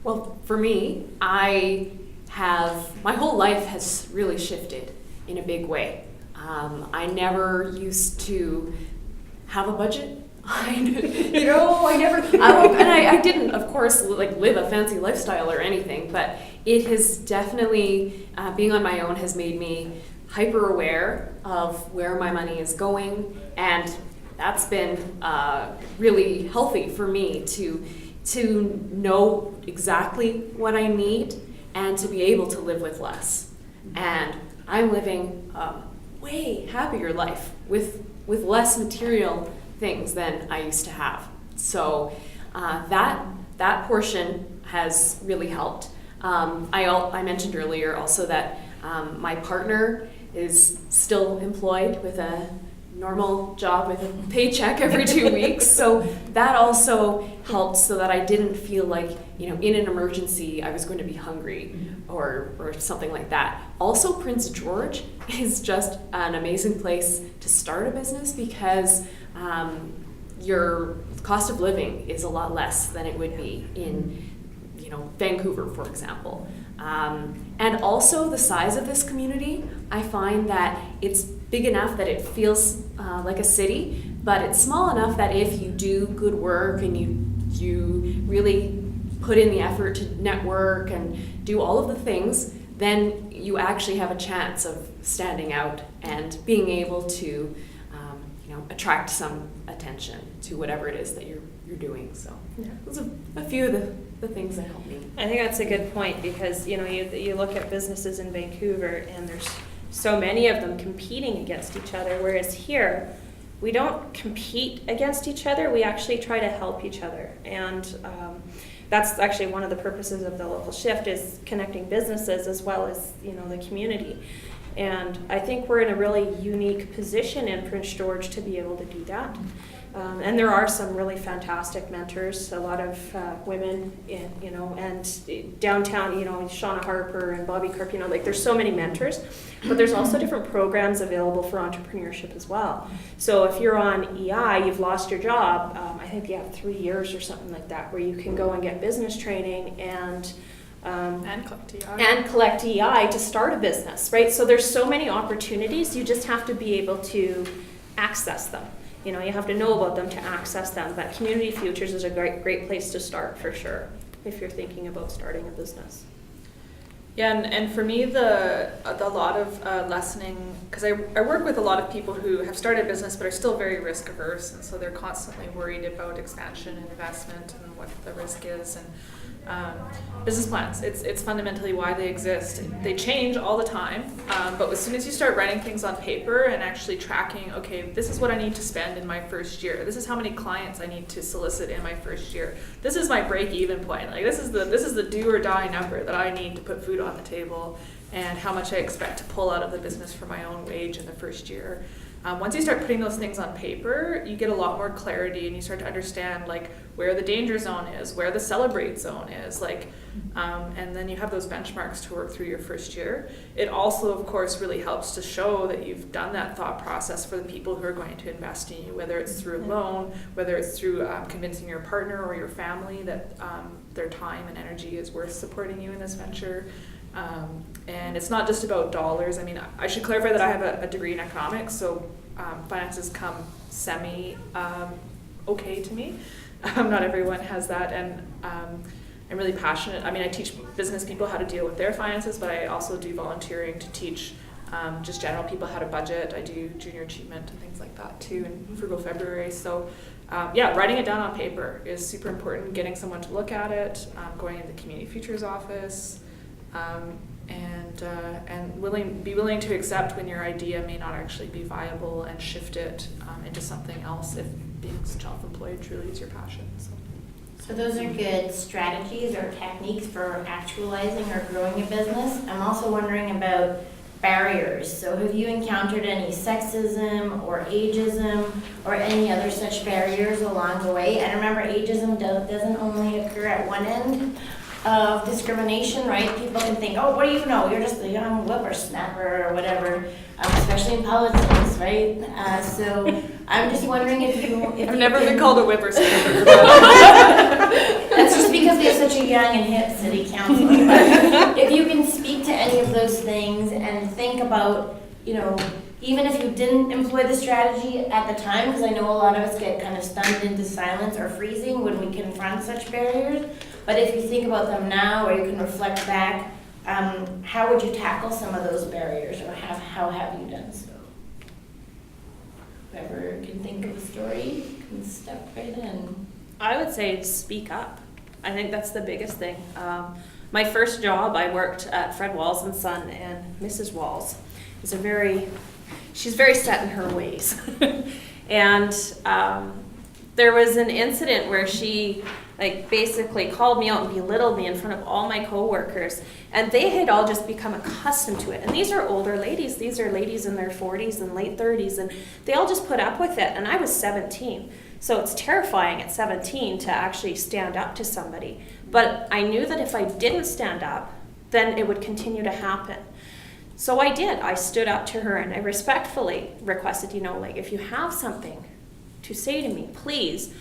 Well, for me, my whole life has really shifted in a big way. I never used to have a budget. I didn't, of course, live a fancy lifestyle or anything, but it has definitely, being on my own has made me hyper aware of where my money is going, and that's been really healthy for me to know exactly what I need and to be able to live with less. And I'm living a way happier life with less material things than I used to have. So that portion has really helped. I mentioned earlier also that my partner is still employed with a normal job with a paycheck every 2 weeks. So that also helped, so that I didn't feel like, in an emergency I was going to be hungry or something like that. Also, Prince George is just an amazing place to start a business, because your cost of living is a lot less than it would be in Vancouver, for example. And also the size of this community, I find that it's big enough that it feels like a city, but it's small enough that if you do good work and you really put in the effort to network and do all of the things, then you actually have a chance of standing out and being able to attract some attention to whatever it is that you're doing. So those are a few of the things that help me. I think that's a good point, because you look at businesses in Vancouver and there's so many of them competing against each other, whereas here we don't compete against each other, we actually try to help each other. And that's actually one of the purposes of the local shift, is connecting businesses as well as the community. And I think we're in a really unique position in Prince George to be able to do that. And there are some really fantastic mentors, a lot of women, and downtown, Shauna Harper and Bobby Karp, like there's so many mentors, but there's also different programs available for entrepreneurship as well. So if you're on EI, you've lost your job, I think you have 3 years or something like that, where you can go and get business training and collect EI to start a business, right? So there's so many opportunities, you just have to be able to access them. You have to know about them to access them, but Community Futures is a great place to start for sure if you're thinking about starting a business. Yeah, and for me, the lot of lessening, because I work with a lot of people who have started a business but are still very risk averse, and so they're constantly worried about expansion and investment and what the risk is. And business plans, it's fundamentally why they exist. They change all the time, but as soon as you start writing things on paper and actually tracking, okay, this is what I need to spend in my first year. This is how many clients I need to solicit in my first year. This is my break-even point. Like this is the do or die number that I need to put food on the table, and how much I expect to pull out of the business for my own wage in the first year. Once you start putting those things on paper, you get a lot more clarity, and you start to understand like where the danger zone is, where the celebrate zone is, and then you have those benchmarks to work through your first year. It also, of course, really helps to show that you've done that thought process for the people who are going to invest in you, whether it's through a loan, whether it's through convincing your partner or your family that their time and energy is worth supporting you in this venture. And it's not just about dollars. I mean, I should clarify that I have a degree in economics, so finances come okay to me. Not everyone has that, and I'm really passionate. I mean, I teach business people how to deal with their finances, but I also do volunteering to teach just general people how to budget. I do junior achievement and things like that too in Frugal February. So writing it down on paper is super important, getting someone to look at it, going into the Community Futures office, and be willing to accept when your idea may not actually be viable, and shift it into something else if being self-employed truly is your passion. So those are good strategies or techniques for actualizing or growing a business. I'm also wondering about barriers. So have you encountered any sexism or ageism or any other such barriers along the way? And remember, ageism doesn't only occur at one end of discrimination, right? People can think, oh, what do you know? You're just a young whippersnapper or whatever, especially in politics, right? So I'm just wondering if I've never been called a whippersnapper. That's just because we have such a young and hip city council. But if you can speak to any of those things and think about, even if you didn't employ the strategy at the time, because I know a lot of us get kind of stunned into silence or freezing when we confront such barriers. But if you think about them now, or you can reflect back, how would you tackle some of those barriers, or how have you done so? Whoever can think of a story can step right in. I would say speak up. I think that's the biggest thing. My first job, I worked at Fred Walls and Son, and Mrs. Walls is she's very set in her ways. And there was an incident where she basically called me out and belittled me in front of all my coworkers, and they had all just become accustomed to it. And these are older ladies. These are ladies in their 40s and late 30s, and they all just put up with it. And I was 17, so it's terrifying at 17 to actually stand up to somebody. But I knew that if I didn't stand up, then it would continue to happen. So I did. I stood up to her, and I respectfully requested, if you have something to say to me, please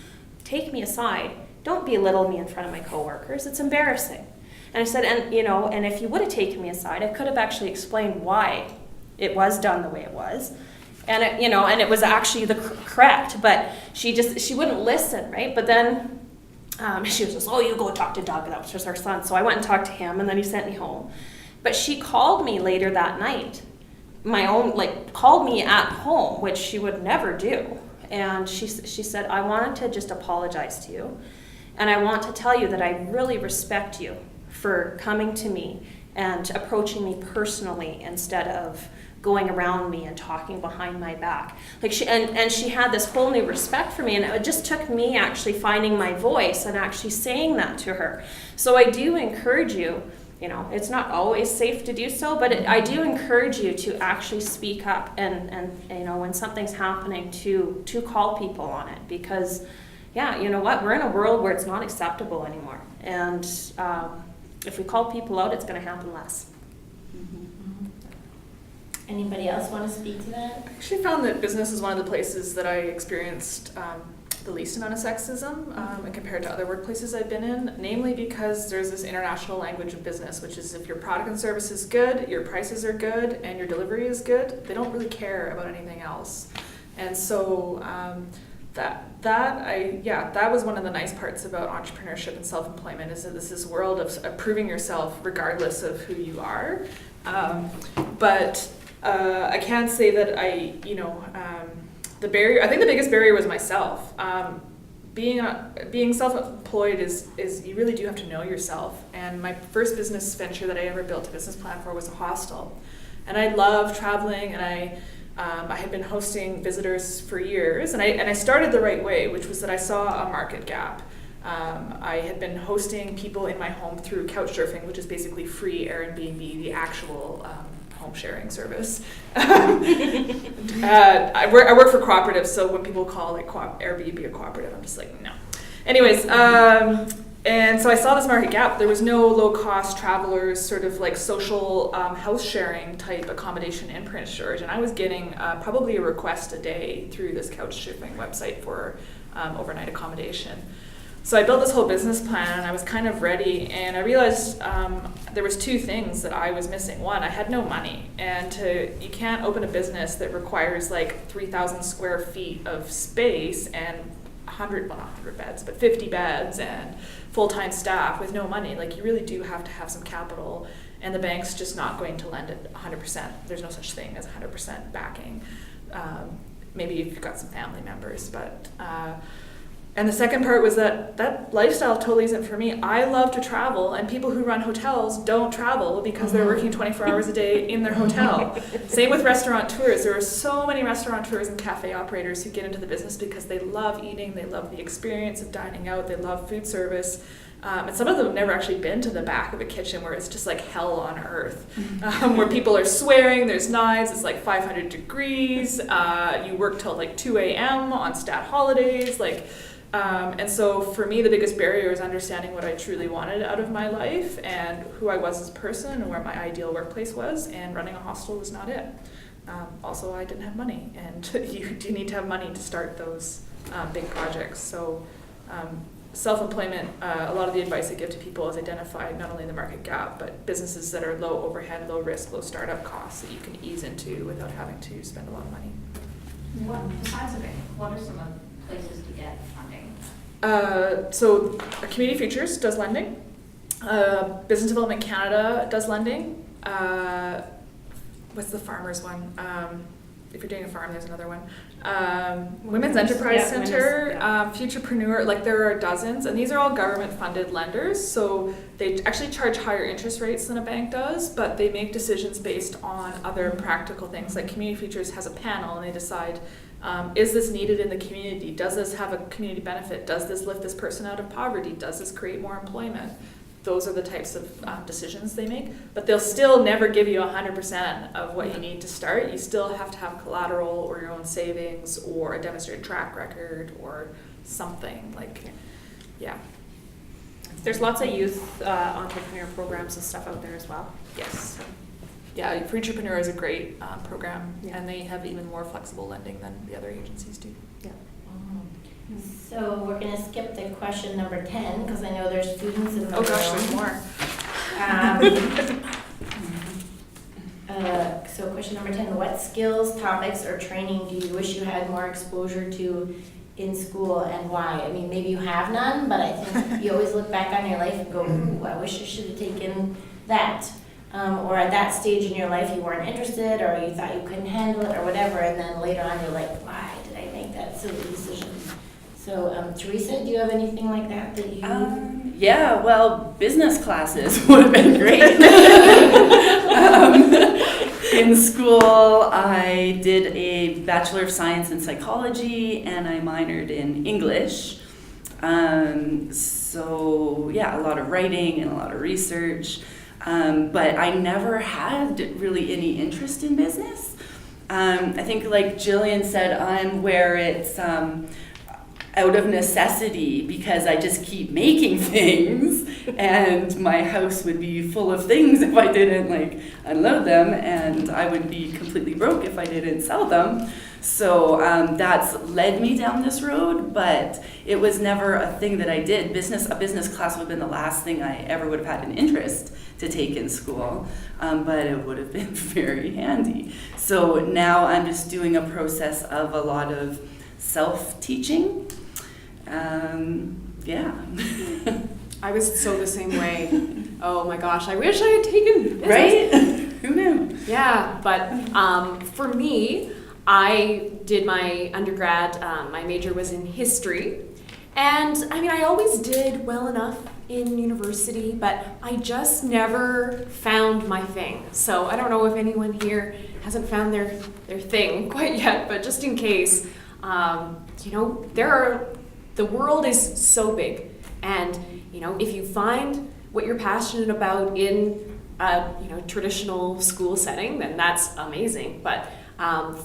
take me aside. Don't belittle me in front of my coworkers. It's embarrassing. And I said, and if you would have taken me aside, I could have actually explained why it was done the way it was. And and it was actually the correct, but she wouldn't listen, right? But then she was just, oh, you go talk to Doug. That was just our son. So I went and talked to him, and then he sent me home. But she called me later that night, called me at home, which she would never do. And she said, I wanted to just apologize to you. And I want to tell you that I really respect you for coming to me and approaching me personally instead of going around me and talking behind my back. She had this whole new respect for me, and it just took me actually finding my voice and actually saying that to her. So I do encourage you, you know, it's not always safe to do so, but I do encourage you to actually speak up and you know, when something's happening to call people on it, because yeah, you know what, we're in a world where it's not acceptable anymore, and if we call people out, it's going to happen less. Anybody else want to speak to that? I actually found that business is one of the places that I experienced the least amount of sexism and compared to other workplaces I've been in, namely because there's this international language of business, which is if your product and service is good, your prices are good, and your delivery is good, they don't really care about anything else. And so that was one of the nice parts about entrepreneurship and self-employment, is that this is world of proving yourself regardless of who you are. But I can say that the barrier, I think the biggest barrier was myself. Being self-employed is you really do have to know yourself. And my first business venture that I ever built a business plan for was a hostel. And I love traveling, and I had been hosting visitors for years, and I started the right way, which was that I saw a market gap. I had been hosting people in my home through Couchsurfing, which is basically free Airbnb, the actual home sharing service. I work for cooperatives, so when people call like Airbnb a cooperative, I'm just like, no. Anyways, and so I saw this market gap. There was no low-cost travelers, sort of like social house sharing type accommodation in Prince George, and I was getting probably a request a day through this Couchsurfing website for overnight accommodation. So I built this whole business plan, and I was kind of ready, and I realized there was two things that I was missing. One, I had no money, and you can't open a business that requires like 3,000 square feet of space and 100 beds, but 50 beds and full-time staff with no money. Like, you really do have to have some capital, and the bank's just not going to lend it 100%. There's no such thing as 100% backing. Maybe if you've got some family members, but and the second part was that lifestyle totally isn't for me. I love to travel, and people who run hotels don't travel because they're working 24 hours a day in their hotel. Same with restaurateurs. There are so many restaurateurs and cafe operators who get into the business because they love eating, they love the experience of dining out, they love food service. And some of them have never actually been to the back of a kitchen where it's just like hell on earth, where people are swearing, there's knives, it's like 500 degrees, you work till like 2 a.m. on stat holidays, and so for me, the biggest barrier is understanding what I truly wanted out of my life and who I was as a person and where my ideal workplace was, and running a hostel was not it. Also, I didn't have money, and you do need to have money to start those big projects. So self-employment, a lot of the advice I give to people is identify not only the market gap, but businesses that are low overhead, low risk, low startup costs that you can ease into without having to spend a lot of money. Besides the bank, what are some of the places to get funding? So Community Futures does lending. Business Development Canada does lending. What's the farmers one? If you're doing a farm, there's another one. Women's Enterprise Center, Futurepreneur, like there are dozens, and these are all government-funded lenders, so they actually charge higher interest rates than a bank does, but they make decisions based on other practical things. Like Community Futures has a panel, and they decide, is this needed in the community? Does this have a community benefit? Does this lift this person out of poverty? Does this create more employment? Those are the types of decisions they make, but they'll still never give you 100% of what you need to start. You still have to have collateral or your own savings or a demonstrated track record or something yeah. There's lots of youth entrepreneur programs and stuff out there as well. Yes. Yeah, Futurepreneur is a great program, Yeah. and they have even more flexible lending than the other agencies do. Yeah. So we're going to skip the question number 10 because I know there's students in the room. Oh gosh, there's more. So question number 10, what skills, topics, or training do you wish you had more exposure to in school, and why? I mean, maybe you have none, but I think you always look back on your life and go, ooh, I wish I should have taken that. Or at that stage in your life you weren't interested, or you thought you couldn't handle it, or whatever, and then later on you're like, why did I make that silly decision? So, Teresa, do you have anything like that you... Yeah, well, business classes would have been great. In school, I did a Bachelor of Science in Psychology, and I minored in English. So, yeah, a lot of writing and a lot of research. but I never had really any interest in business. I think, like Jillian said, I'm where it's out of necessity because I just keep making things, and my house would be full of things if I didn't like unload them, and I would be completely broke if I didn't sell them. So that's led me down this road, but it was never a thing that I did. A business class would have been the last thing I ever would have had an interest to take in school, but it would have been very handy. So now I'm just doing a process of a lot of self-teaching. Yeah. I was so the same way. Oh my gosh, I wish I had taken business. Right? Who knew? Yeah, but for me, I did my undergrad, my major was in history. And I mean, I always did well enough in university, but I just never found my thing. So I don't know if anyone here hasn't found their thing quite yet, but just in case, you know, the world is so big. And, you know, if you find what you're passionate about in a, you know, traditional school setting, then that's amazing. But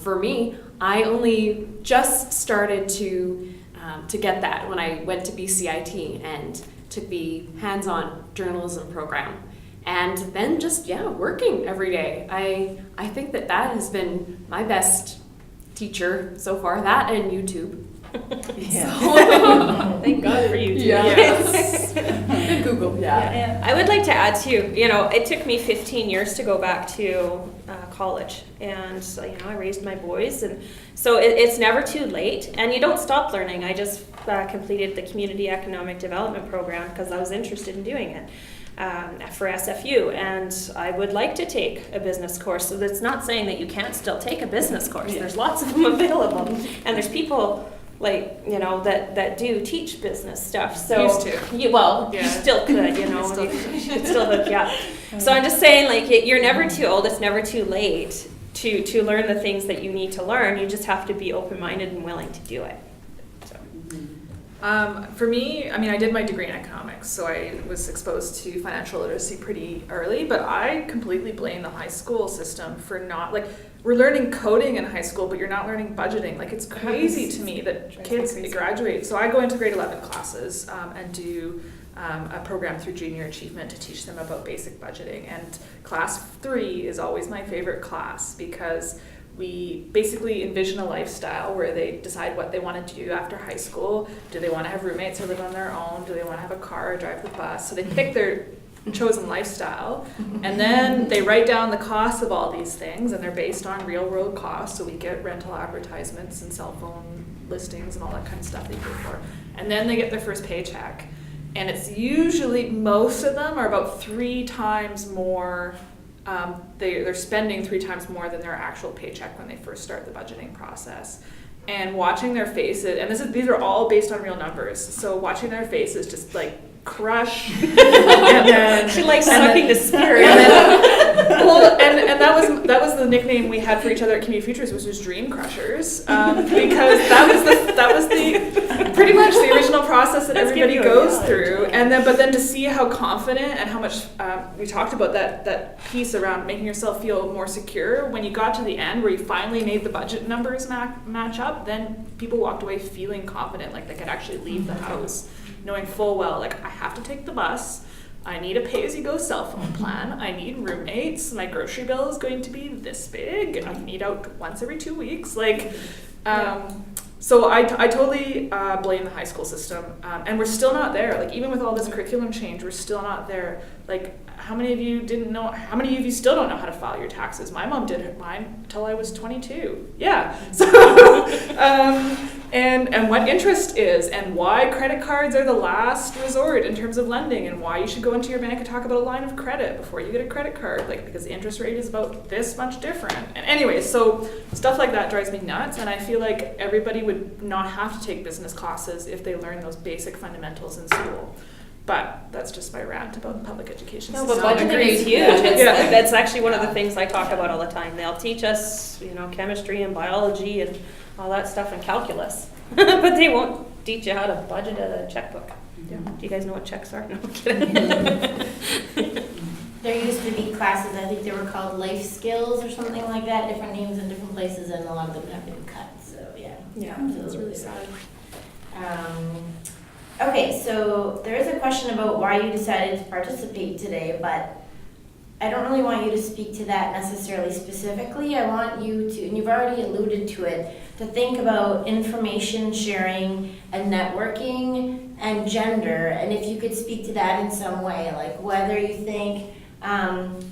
for me, I only just started to get that when I went to BCIT and took the hands-on journalism program. And then just, working every day. I think that has been my best teacher so far, that and YouTube. Yeah. Thank God for you. Yes. Google. Yeah. I would like to add too, you know, it took me 15 years to go back to college, and so, you know, I raised my boys, and so it's never too late, and you don't stop learning. I just completed the Community Economic Development Program because I was interested in doing it for SFU, and I would like to take a business course. So that's not saying that you can't still take a business course. There's lots of them available, and there's people like, you know, that do teach business stuff. So Used to. You still could, you know, still hook you up. So I'm just saying, like, you're never too old. It's never too late to learn the things that you need to learn. You just have to be open-minded and willing to do it. For me, I mean, I did my degree in economics, so I was exposed to financial literacy pretty early, but I completely blame the high school system for not, like, we're learning coding in high school, but you're not learning budgeting. Like, it's crazy to me that kids graduate. So I go into grade 11 classes and do a program through Junior Achievement to teach them about basic budgeting. And class 3 is always my favorite class because we basically envision a lifestyle where they decide what they want to do after high school. Do they want to have roommates or live on their own? Do they want to have a car or drive the bus? So they pick their chosen lifestyle, and then they write down the costs of all these things, and they're based on real world costs. So we get rental advertisements and cell phone listings and all that kind of stuff they pay for. And then they get their first paycheck. And it's usually, most of them are about 3 times more, they're spending 3 times more than their actual paycheck when they first start the budgeting process. And watching their faces, and these are all based on real numbers, so watching their faces just like crush, and then She likes sucking the spirit. and that was the nickname we had for each other at Community Futures, which was Dream Crushers, because that was the pretty much the original process that everybody goes through, but then to see how confident and how much we talked about that piece around making yourself feel more secure when you got to the end where you finally made the budget numbers match up, then people walked away feeling confident, like they could actually leave the house knowing full well, like, I have to take the bus, I need a pay-as-you-go cell phone plan, I need roommates, my grocery bill is going to be this big, I can eat out once every 2 weeks, like, so I totally blame the high school system, and we're still not there, like, even with all this curriculum change, we're still not there. Like, how many of you still don't know how to file your taxes? My mom did mine until I was 22. Yeah. So, and what interest is, and why credit cards are the last resort in terms of lending, and why you should go into your bank and talk about a line of credit before you get a credit card, like, because the interest rate is about this much different. And anyways, so stuff like that drives me nuts, and I feel like everybody would not have to take business classes if they learn those basic fundamentals in school. But that's just my rant about the public education No, system. but budgeting is huge. Yeah. That's actually one of the things I talk about all the time. They'll teach us, you know, chemistry and biology and all that stuff and calculus, but they won't teach you how to budget a checkbook. Yeah. Do you guys know what checks are? No, I'm kidding. there used to be classes, I think they were called life skills or something like that, different names in different places, and a lot of them have been cut, so yeah. Yeah, that's really sad. Okay, so there is a question about why you decided to participate today, but I don't really want you to speak to that necessarily specifically. I want you to, and you've already alluded to it, to think about information sharing and networking and gender, and if you could speak to that in some way, like whether you think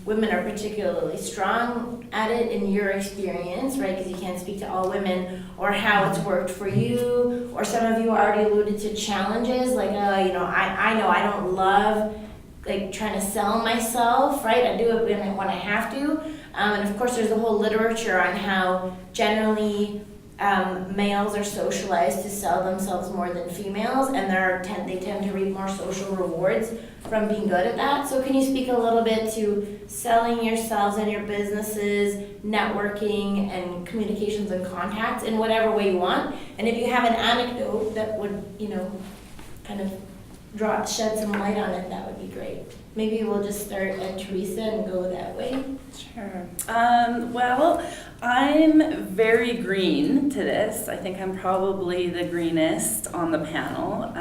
women are particularly strong at it in your experience, right, because you can't speak to all women, or how it's worked for you, or some of you already alluded to challenges, like, I know I don't love like trying to sell myself, right? I do it when I have to. And of course there's a whole literature on how generally males are socialized to sell themselves more than females, and they tend to reap more social rewards from being good at that. So can you speak a little bit to selling yourselves and your businesses, networking and communications and contacts in whatever way you want? And if you have an anecdote that would, kind of shed some light on it, that would be great. Maybe we'll just start at Teresa and go that way. Sure. Well, I'm very green to this. I think I'm probably the greenest on the panel.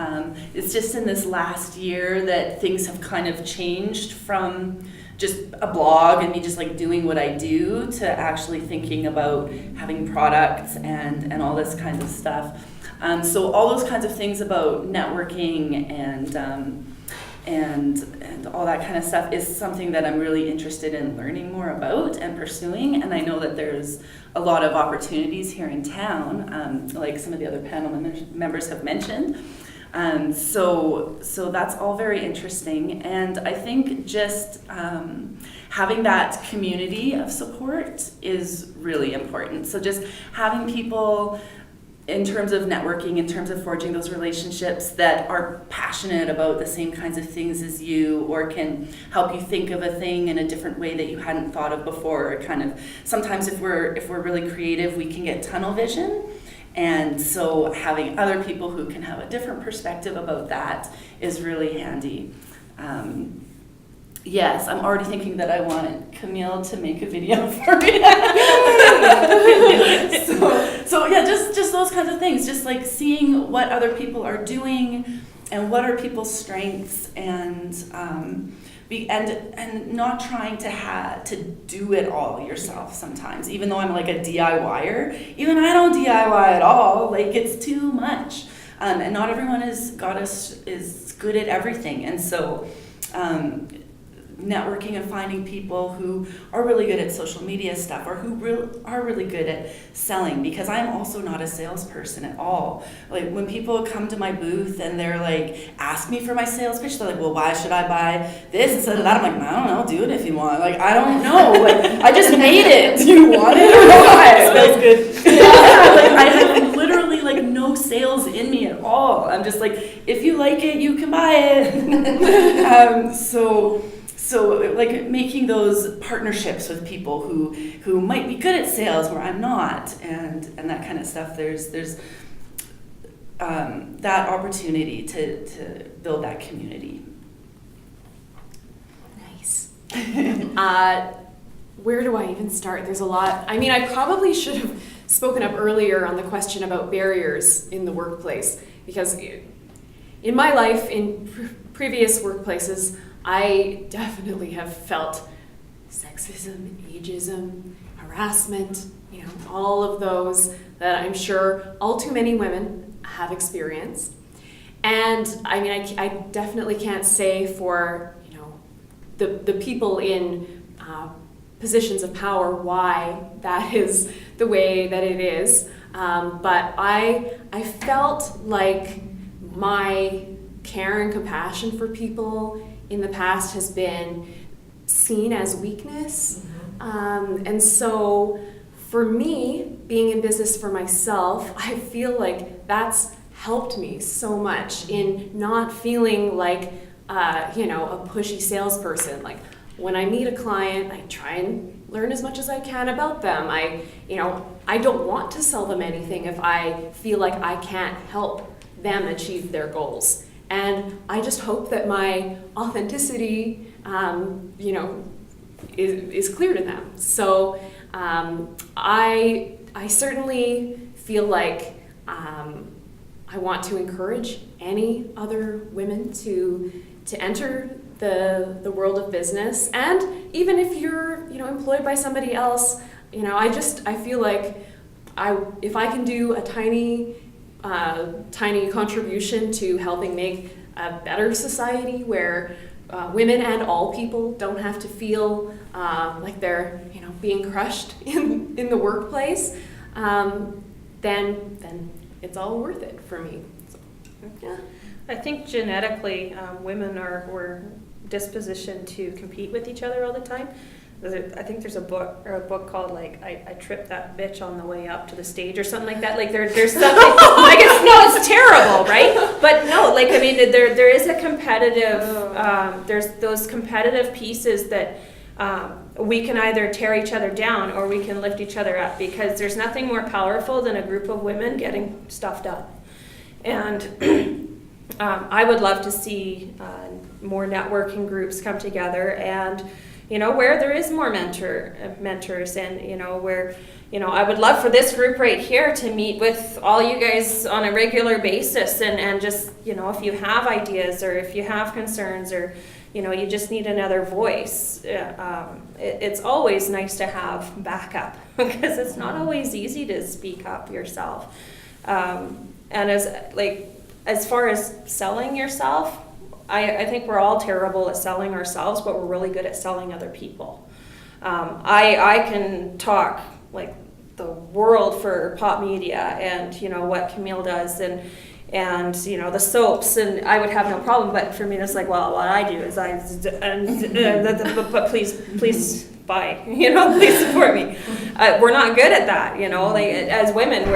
It's just in this last year that things have kind of changed from just a blog and me just like doing what I do to actually thinking about having products and all this kind of stuff. So all those kinds of things about networking and all that kind of stuff is something that I'm really interested in learning more about and pursuing. And I know that there's a lot of opportunities here in town, like some of the other panel members have mentioned. So that's all very interesting. And I think just having that community of support is really important. So just having people in terms of networking, in terms of forging those relationships that are passionate about the same kinds of things as you, or can help you think of a thing in a different way that you hadn't thought of before. Or kind of sometimes if we're really creative, we can get tunnel vision. And so having other people who can have a different perspective about that is really handy. Yes, I'm already thinking that I want Camille to make a video for me. So yeah, just those kinds of things. Just like seeing what other people are doing and what are people's strengths, and not trying to do it all yourself sometimes. Even though I'm like a DIYer, even I don't DIY at all. Like it's too much, and not everyone is good at everything, and so. Networking and finding people who are really good at social media stuff, or who are really good at selling, because I'm also not a salesperson at all. Like when people come to my booth and they're like, ask me for my sales pitch, they're like, well, why should I buy this instead of that? I'm like, I don't know, do it if you want. Like, I don't know. Like, I just made it. Do you want it or what? Smells good. Yeah, like I have literally like no sales in me at all. I'm just like, if you like it, you can buy it. So like making those partnerships with people who might be good at sales where I'm not, and that kind of stuff. There's that opportunity to build that community. Nice. Where do I even start? There's a lot. I mean, I probably should have spoken up earlier on the question about barriers in the workplace, because in my life, in previous workplaces, I definitely have felt sexism, ageism, harassment, all of those that I'm sure all too many women have experienced. And I mean, I definitely can't say for, the people in positions of power why that is the way that it is. But I felt like my care and compassion for people in the past has been seen as weakness. And so for me, being in business for myself, I feel like that's helped me so much in not feeling like, a pushy salesperson. Like when I meet a client, I try and learn as much as I can about them. I don't want to sell them anything if I feel like I can't help them achieve their goals. And I just hope that my authenticity you know, is clear to them. So I certainly feel like I want to encourage any other women to enter the world of business, and even if you're employed by somebody else, I feel like if I can do a tiny contribution to helping make a better society where women and all people don't have to feel like they're being crushed in the workplace, then it's all worth it for me. So, yeah. I think genetically, women we're dispositioned to compete with each other all the time. I think there's a book called like I tripped that bitch on the way up to the stage or something like that. Like there's something like it's terrible, right? But no, like I mean there is a competitive there's those competitive pieces that we can either tear each other down or we can lift each other up, because there's nothing more powerful than a group of women getting stuff done. And I would love to see more networking groups come together, and where there is more mentors, and where I would love for this group right here to meet with all you guys on a regular basis, and just if you have ideas or if you have concerns or you just need another voice. It's always nice to have backup because it's not always easy to speak up yourself. And as far as selling yourself, I think we're all terrible at selling ourselves, but we're really good at selling other people. I can talk like the world for pop media and what Camille does and the soaps, and I would have no problem. But for me, it's like, well, what I do is but please buy, please support me. We're not good at that, like as women,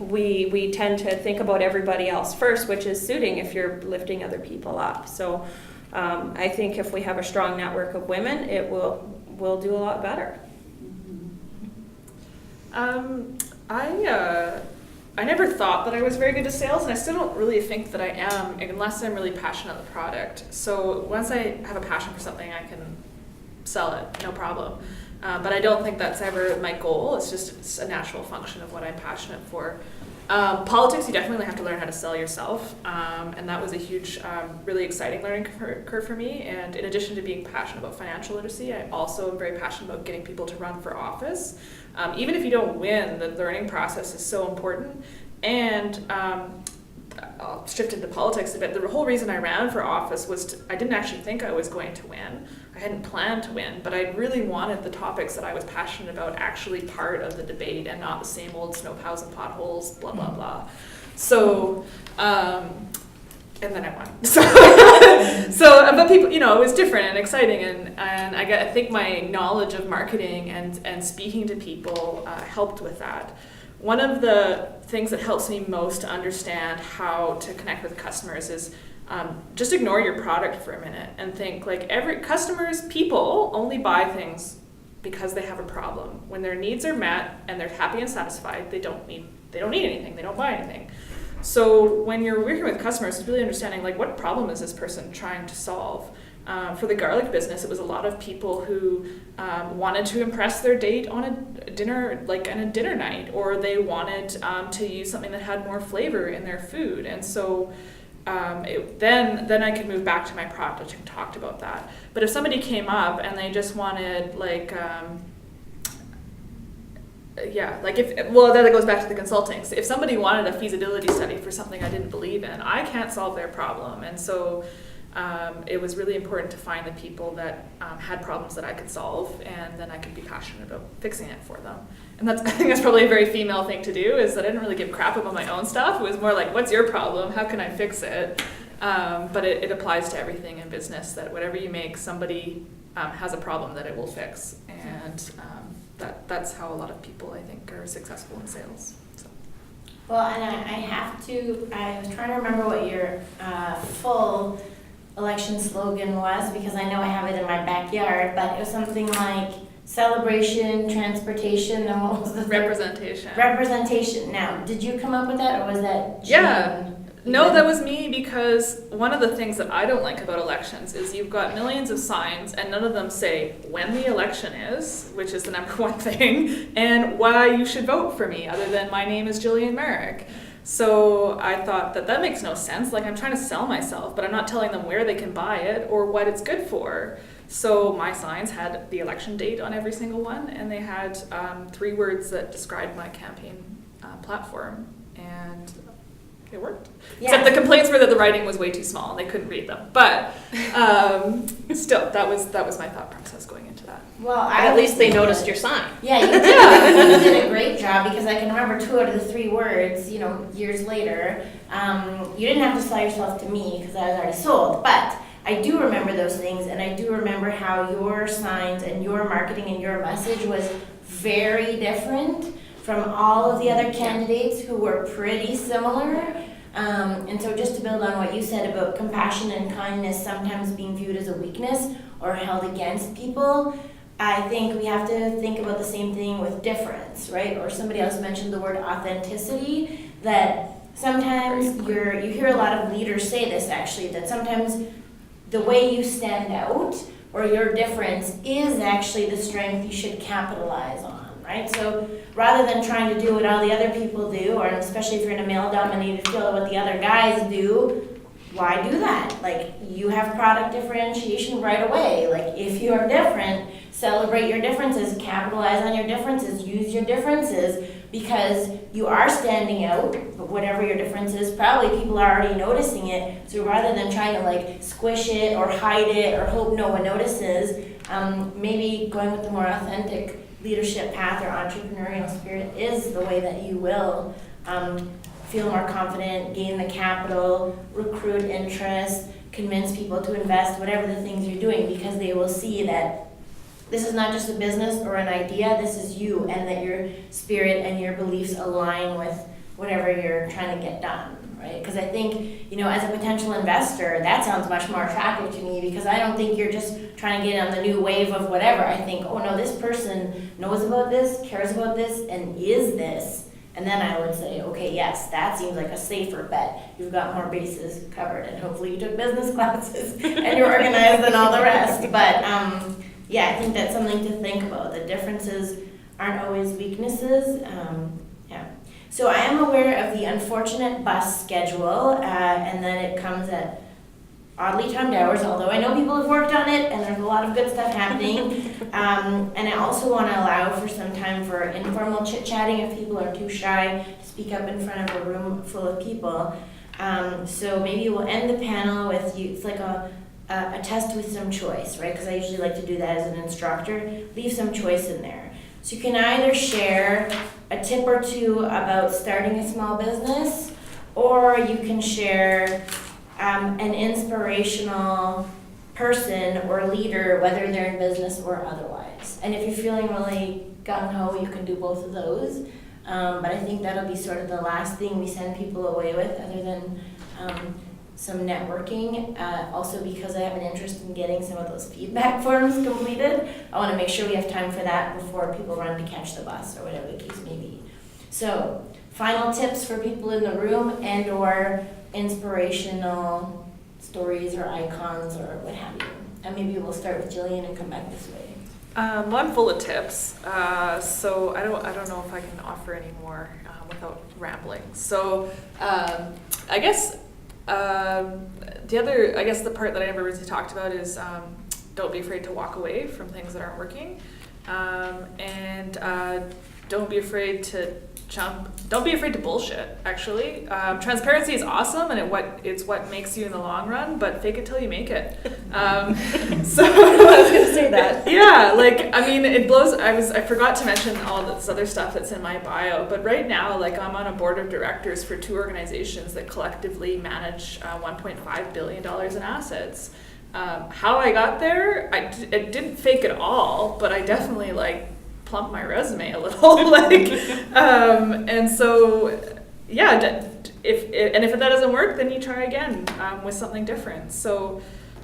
we tend to think about everybody else first, which is suiting if you're lifting other people up. So I think if we have a strong network of women, it will do a lot better. I never thought that I was very good at sales, and I still don't really think that I am unless I'm really passionate about the product. So once I have a passion for something, I can sell it, no problem. But I don't think that's ever my goal. It's a natural function of what I'm passionate for. Politics, you definitely have to learn how to sell yourself, and that was a huge, really exciting learning curve for me. And in addition to being passionate about financial literacy, I also am very passionate about getting people to run for office. Even if you don't win, the learning process is so important. And I'll shift into politics a bit. The whole reason I ran for office was I didn't actually think I was going to win. I hadn't planned to win, but I really wanted the topics that I was passionate about actually part of the debate and not the same old snowplows and potholes, blah, blah, blah. So, and then I won. But people, it was different and exciting, and I think my knowledge of marketing and speaking to people helped with that. One of the things that helps me most to understand how to connect with customers is just ignore your product for a minute and think like people only buy things because they have a problem. When their needs are met and they're happy and satisfied, they don't need anything, they don't buy anything. So when you're working with customers, it's really understanding like what problem is this person trying to solve. For the garlic business, it was a lot of people who wanted to impress their date on a dinner, like on a dinner night, or they wanted to use something that had more flavor in their food. And so then I could move back to my product and talked about that. But if somebody came up and they just wanted then it goes back to the consulting. So if somebody wanted a feasibility study for something I didn't believe in, I can't solve their problem. And so it was really important to find the people that had problems that I could solve, and then I could be passionate about fixing it for them. And I think that's probably a very female thing to do, is that I didn't really give crap about my own stuff. It was more like, what's your problem? How can I fix it? But it applies to everything in business, that whatever you make, somebody has a problem that it will fix. And that's how a lot of people, I think, are successful in sales. So. Well, and I was trying to remember what your full election slogan was, because I know I have it in my backyard, but it was something like celebration, transportation, and what was the third? Representation. Representation. Now, did you come up with that, or was that Jean? Yeah. No, that was me, because one of the things that I don't like about elections is you've got millions of signs and none of them say when the election is, which is the number one thing, and why you should vote for me, other than my name is Jillian Merrick. So I thought that makes no sense. Like, I'm trying to sell myself, but I'm not telling them where they can buy it or what it's good for. So my signs had the election date on every single one, and they had 3 words that described my campaign platform, and it worked. Yeah. Except the complaints were that the writing was way too small and they couldn't read them. But still, that was my thought process going into that. Well, But at least they noticed your sign. Yeah, you did. You did a great job, because I can remember 2 out of the 3 words, years later. You didn't have to sell yourself to me because I was already sold, but I do remember those things, and I do remember how your signs and your marketing and your message was very different from all of the other candidates who were pretty similar. And so just to build on what you said about compassion and kindness sometimes being viewed as a weakness or held against people, I think we have to think about the same thing with difference, right? Or somebody else mentioned the word authenticity, that sometimes you hear a lot of leaders say this actually, that sometimes the way you stand out or your difference is actually the strength you should capitalize on. Right? So rather than trying to do what all the other people do, or especially if you're in a male-dominated field, what the other guys do, why do that? Like, you have product differentiation right away. Like, if you are different, celebrate your differences, capitalize on your differences, use your differences, because you are standing out, but whatever your difference is, probably people are already noticing it. So rather than trying to like squish it or hide it or hope no one notices, maybe going with the more authentic leadership path or entrepreneurial spirit is the way that you will feel more confident, gain the capital, recruit interest, convince people to invest, whatever the things you're doing, because they will see that this is not just a business or an idea, this is you, and that your spirit and your beliefs align with whatever you're trying to get done, right? Because I think, as a potential investor, that sounds much more attractive to me, because I don't think you're just trying to get on the new wave of whatever. I think, oh no, this person knows about this, cares about this, and is this. And then I would say, okay, yes, that seems like a safer bet. You've got more bases covered, and hopefully you took business classes and you're organized and all the rest. But yeah, I think that's something to think about. The differences aren't always weaknesses. Yeah. So I am aware of the unfortunate bus schedule, and then it comes at oddly timed hours, although I know people have worked on it and there's a lot of good stuff happening. And I also want to allow for some time for informal chit-chatting if people are too shy to speak up in front of a room full of people. So maybe we'll end the panel with it's like a test with some choice, right? Because I usually like to do that as an instructor. Leave some choice in there. So you can either share a tip or 2 about starting a small business, or you can share an inspirational person or leader, whether they're in business or otherwise. And if you're feeling really gung-ho, you can do both of those. But I think that'll be sort of the last thing we send people away with, other than some networking. Also, because I have an interest in getting some of those feedback forms completed, I want to make sure we have time for that before people run to catch the bus or whatever the case may be. So, final tips for people in the room and or inspirational stories or icons or what have you. And maybe we'll start with Jillian and come back this way. Well, I'm full of tips, so I don't know if I can offer any more without rambling. So I guess the part that I never really talked about is don't be afraid to walk away from things that aren't working, and don't be afraid to don't be afraid to bullshit, actually. Transparency is awesome, and it's what makes you in the long run, but fake it till you make it. So I was gonna say that. Yeah, it blows. I forgot to mention all this other stuff that's in my bio, but right now, I'm on a board of directors for 2 organizations that collectively manage $1.5 billion in assets. How I got there, I didn't fake it all, but I definitely plump my resume a little, and so yeah. If that doesn't work, then you try again with something different. So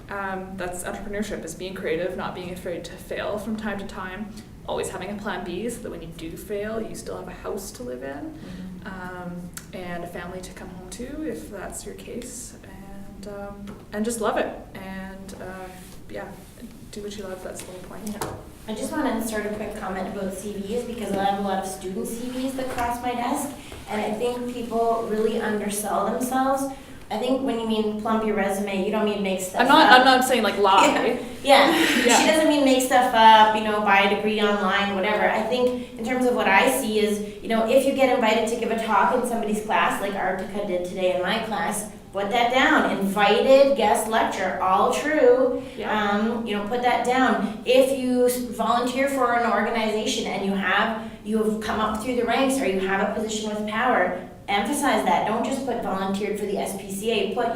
That's entrepreneurship, is being creative, not being afraid to fail from time to time, always having a plan B so that when you do fail, you still have a house to live in, and a family to come home to if that's your case, and just love it, and yeah, do what you love. That's the whole point. Yeah. I just want to insert a quick comment about CVs because I have a lot of student CVs that cross my desk, and I think people really undersell themselves. I think when you mean plump your resume, you don't mean make stuff up. I'm not saying like lie. Yeah. Yeah. She doesn't mean make stuff up, buy a degree online, whatever. I think in terms of what I see is, if you get invited to give a talk in somebody's class, like Artika did today in my class, put that down. Invited guest lecture, all true. Yeah. Put that down. If you volunteer for an organization and you have come up through the ranks or you have a position with power, emphasize that. Don't just put volunteered for the SPCA. Put,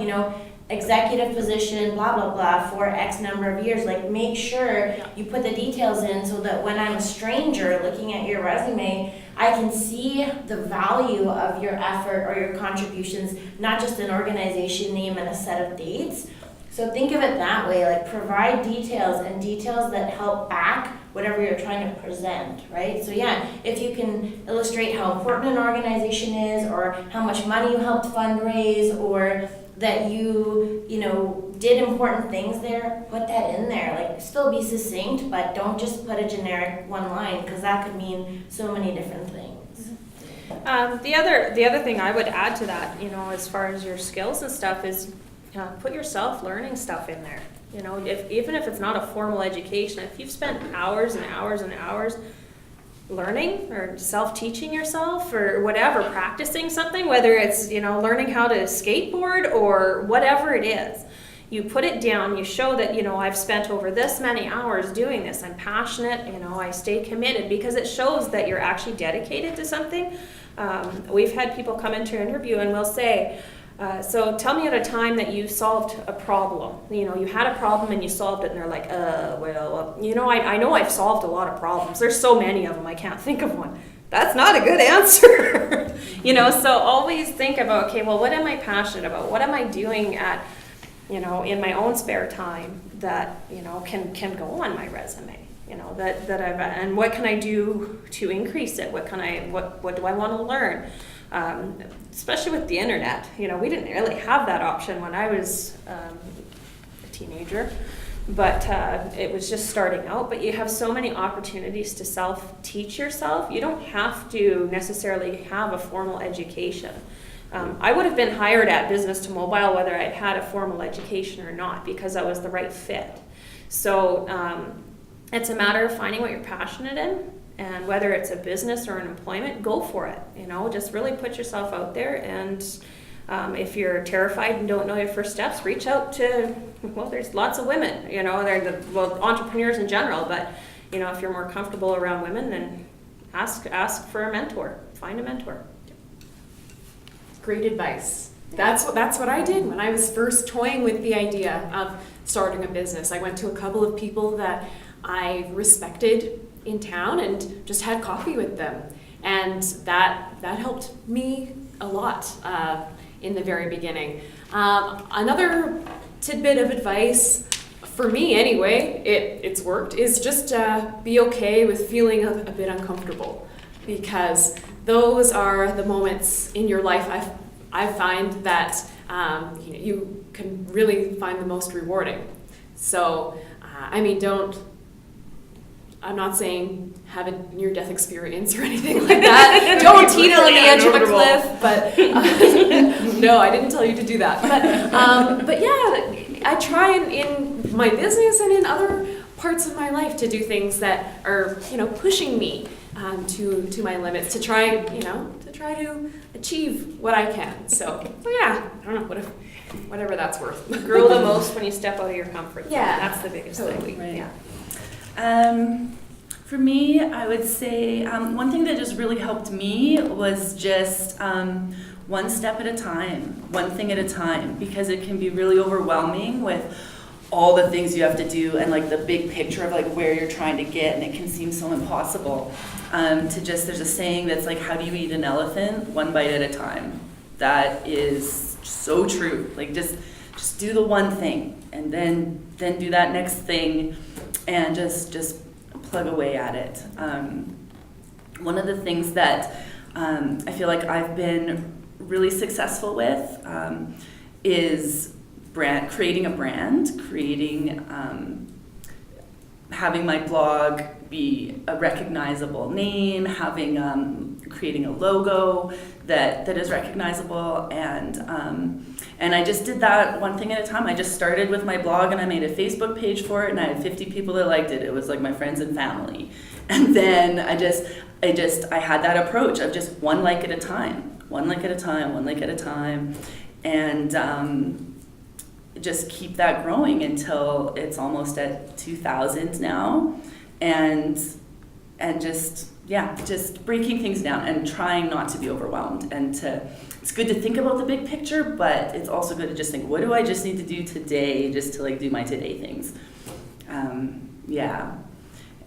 executive position, blah, blah, blah, for X number of years. Like, make sure you put the details in so that when I'm a stranger looking at your resume, I can see the value of your effort or your contributions, not just an organization name and a set of dates. So think of it that way, like provide details and details that help back whatever you're trying to present, right? So yeah, if you can illustrate how important an organization is or how much money you helped fundraise or that you did important things there, put that in there. Like, still be succinct, but don't just put a generic one line because that could mean so many different things. The other thing I would add to that, as far as your skills and stuff, is put your self-learning stuff in there. Even if it's not a formal education, if you've spent hours and hours and hours learning or self-teaching yourself or whatever, practicing something, whether it's, learning how to skateboard or whatever it is, you put it down, you show that, I've spent over this many hours doing this, I'm passionate, I stay committed, because it shows that you're actually dedicated to something. We've had people come into an interview and we'll say, so tell me at a time that you solved a problem. You had a problem and you solved it, and they're like, I know I've solved a lot of problems. There's so many of them, I can't think of one. That's not a good answer. So always think about, okay, well, what am I passionate about? What am I doing at, in my own spare time that, can go on my resume? That I've, and what can I do to increase it? What do I want to learn? Especially with the internet, we didn't really have that option when I was a teenager, but it was just starting out. But you have so many opportunities to self-teach yourself. You don't have to necessarily have a formal education. I would have been hired at Business to Mobile whether I'd had a formal education or not, because I was the right fit. So it's a matter of finding what you're passionate in. And whether it's a business or an employment, go for it. Just really put yourself out there. And if you're terrified and don't know your first steps, reach out to, there's lots of women, they're entrepreneurs in general. But, if you're more comfortable around women, then ask for a mentor. Find a mentor. Great advice. That's what I did when I was first toying with the idea of starting a business. I went to a couple of people that I respected in town and just had coffee with them, and that helped me a lot in the very beginning. Another tidbit of advice for me anyway, it's worked, is just be okay with feeling a bit uncomfortable, because those are the moments in your life I find that you can really find the most rewarding. So I'm not saying have a near-death experience or anything like that. Don't teeter on the edge of a cliff. But no, I didn't tell you to do that. But yeah, I try in my business and in other parts of my life to do things that are pushing me to my limits, to try to achieve what I can. So yeah, I don't know whatever that's worth. Grow the most when you step out of your comfort zone. Yeah, That's the biggest thing. Right. Yeah. For me, I would say one thing that just really helped me was just one step at a time, one thing at a time, because it can be really overwhelming with all the things you have to do and like the big picture of like where you're trying to get, and it can seem so impossible. There's a saying that's like, how do you eat an elephant? One bite at a time. That is so true. Like just do the one thing. then do that next thing, and just plug away at it. One of the things that I feel like I've been really successful with is creating a brand, having my blog be a recognizable name, creating a logo that is recognizable, and I just did that one thing at a time. I just started with my blog, and I made a Facebook page for it, and I had 50 people that liked it. It was like my friends and family. And then I had that approach of just one like at a time, and just keep that growing until it's almost at 2,000 now, and just breaking things down and trying not to be overwhelmed, and it's good to think about the big picture, but it's also good to just think, what do I just need to do today just to do my today things.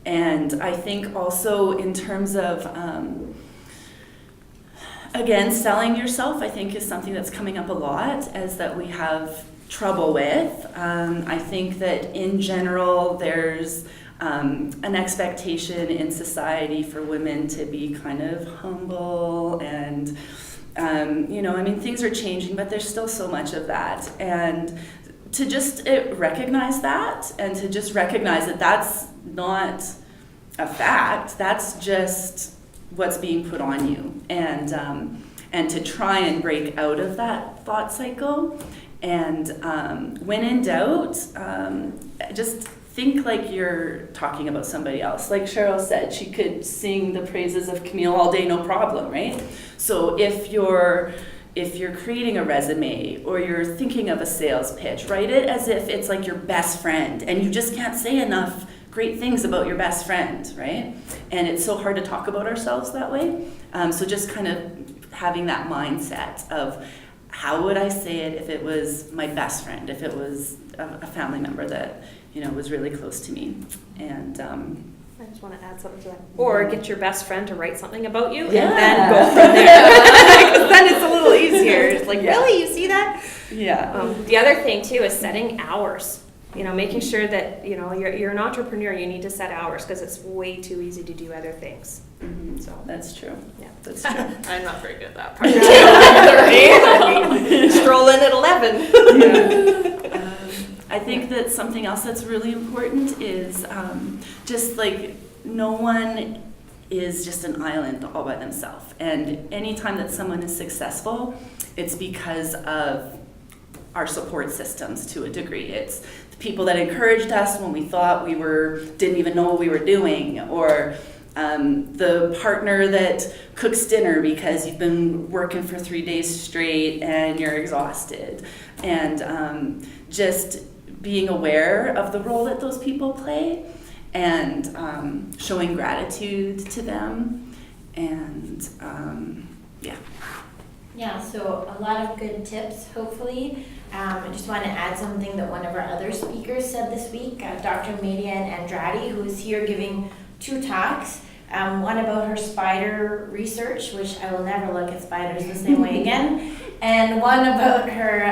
And I think also in terms of again, selling yourself, I think, is something that's coming up a lot, as that we have trouble with. I think that in general there's an expectation in society for women to be kind of humble, and things are changing, but there's still so much of that. And to just recognize that, and to just recognize that that's not a fact, that's just what's being put on you, and to try and break out of that thought cycle. And when in doubt, just think like you're talking about somebody else. Like Cheryl said, she could sing the praises of Camille all day, no problem, right? So if you're creating a resume, or you're thinking of a sales pitch, write it as if it's like your best friend, and you just can't say enough great things about your best friend, right? And it's so hard to talk about ourselves that way. So just kind of having that mindset of, how would I say it if it was my best friend, if it was a family member that was really close to me. And I just want to add something to that. Or get your best friend to write something about you, Yeah. and then go from there. Because then it's a little easier. It's like, Yeah. really, you see that? Yeah. The other thing too is setting hours. Making sure that you're an entrepreneur. You need to set hours, because it's way too easy to do other things. Mm-hmm. So That's true. yeah, That's true. I'm not very good at that part. stroll in at 11. I think that something else that's really important is just like, no one is just an island all by themselves. And anytime that someone is successful, it's because of our support systems to a degree. It's the people that encouraged us when we thought we didn't even know what we were doing, or the partner that cooks dinner because you've been working for 3 days straight and you're exhausted. And just being aware of the role that those people play, and showing gratitude to them, and Yeah, so a lot of good tips, hopefully. I just want to add something that one of our other speakers said this week, Dr. Median Andrade, who is here giving 2 talks. One about her spider research, which I will never look at spiders the same way again, and one about her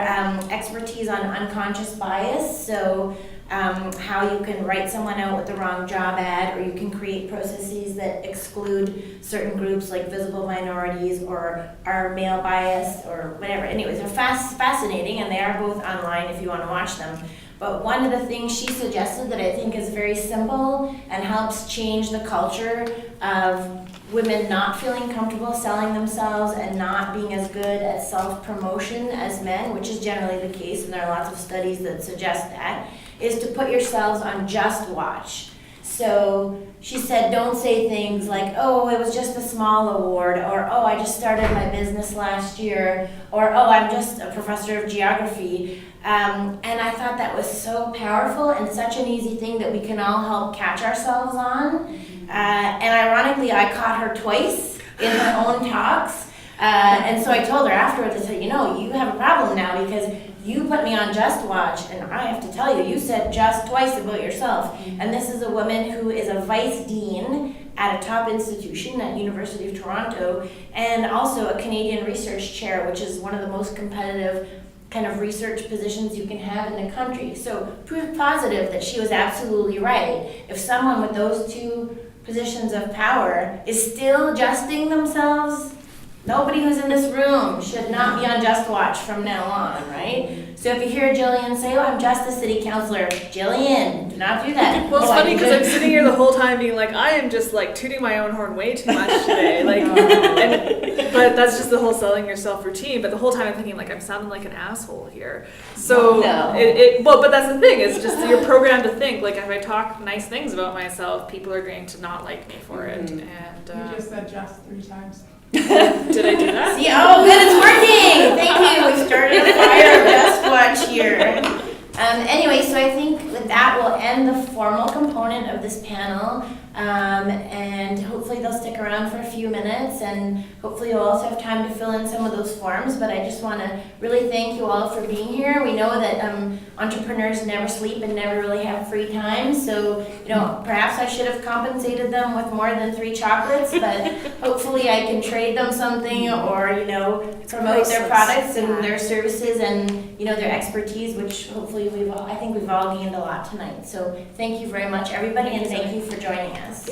expertise on unconscious bias. So how you can write someone out with the wrong job ad, or you can create processes that exclude certain groups like visible minorities or are male biased or whatever. Anyways, they're fascinating, and they are both online if you want to watch them. But one of the things she suggested that I think is very simple and helps change the culture of women not feeling comfortable selling themselves and not being as good at self-promotion as men, which is generally the case, and there are lots of studies that suggest that, is to put yourselves on Just Watch. So she said, don't say things like, oh, it was just a small award, or oh, I just started my business last year, or oh, I'm just a professor of geography. And I thought that was so powerful and such an easy thing that we can all help catch ourselves on. And ironically, I caught her twice in her own talks. And so I told her afterwards, I said, you have a problem now, because you put me on Just Watch, and I have to tell you, you said just twice about yourself. And this is a woman who is a vice dean at a top institution at University of Toronto, and also a Canadian research chair, which is one of the most competitive kind of research positions you can have in the country. So proof positive that she was absolutely right. If someone with those two positions of power is still adjusting themselves, nobody who's in this room should not be on Just Watch from now on, right? So if you hear Jillian say, oh, I'm just a city councillor, Jillian, do not do that. Well, it's Oh, funny because I'm did. sitting here the whole time being like, I am just like tooting my own horn way too much today. Like, but that's just the whole selling yourself routine. But the whole time I'm thinking like I'm sounding like an asshole here. So No. but that's the thing. It's just you're programmed to think like if I talk nice things about myself, people are going to not like me for it. And You just said just 3 times. did I do that? See, oh, good, it's working. Thank you. We started a fire of Just Watch here. Anyway, so I think with that, we'll end the formal component of this panel. And hopefully they'll stick around for a few minutes, and hopefully you'll also have time to fill in some of those forms. But I just want to really thank you all for being here. We know that entrepreneurs never sleep and never really have free time. So, perhaps I should have compensated them with more than 3 chocolates, but hopefully I can trade them something or, promote their products and their services and, their expertise, which hopefully I think we've all gained a lot tonight. So thank you very much, everybody, and thank you for joining us.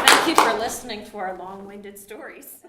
Thank you for listening to our long-winded stories.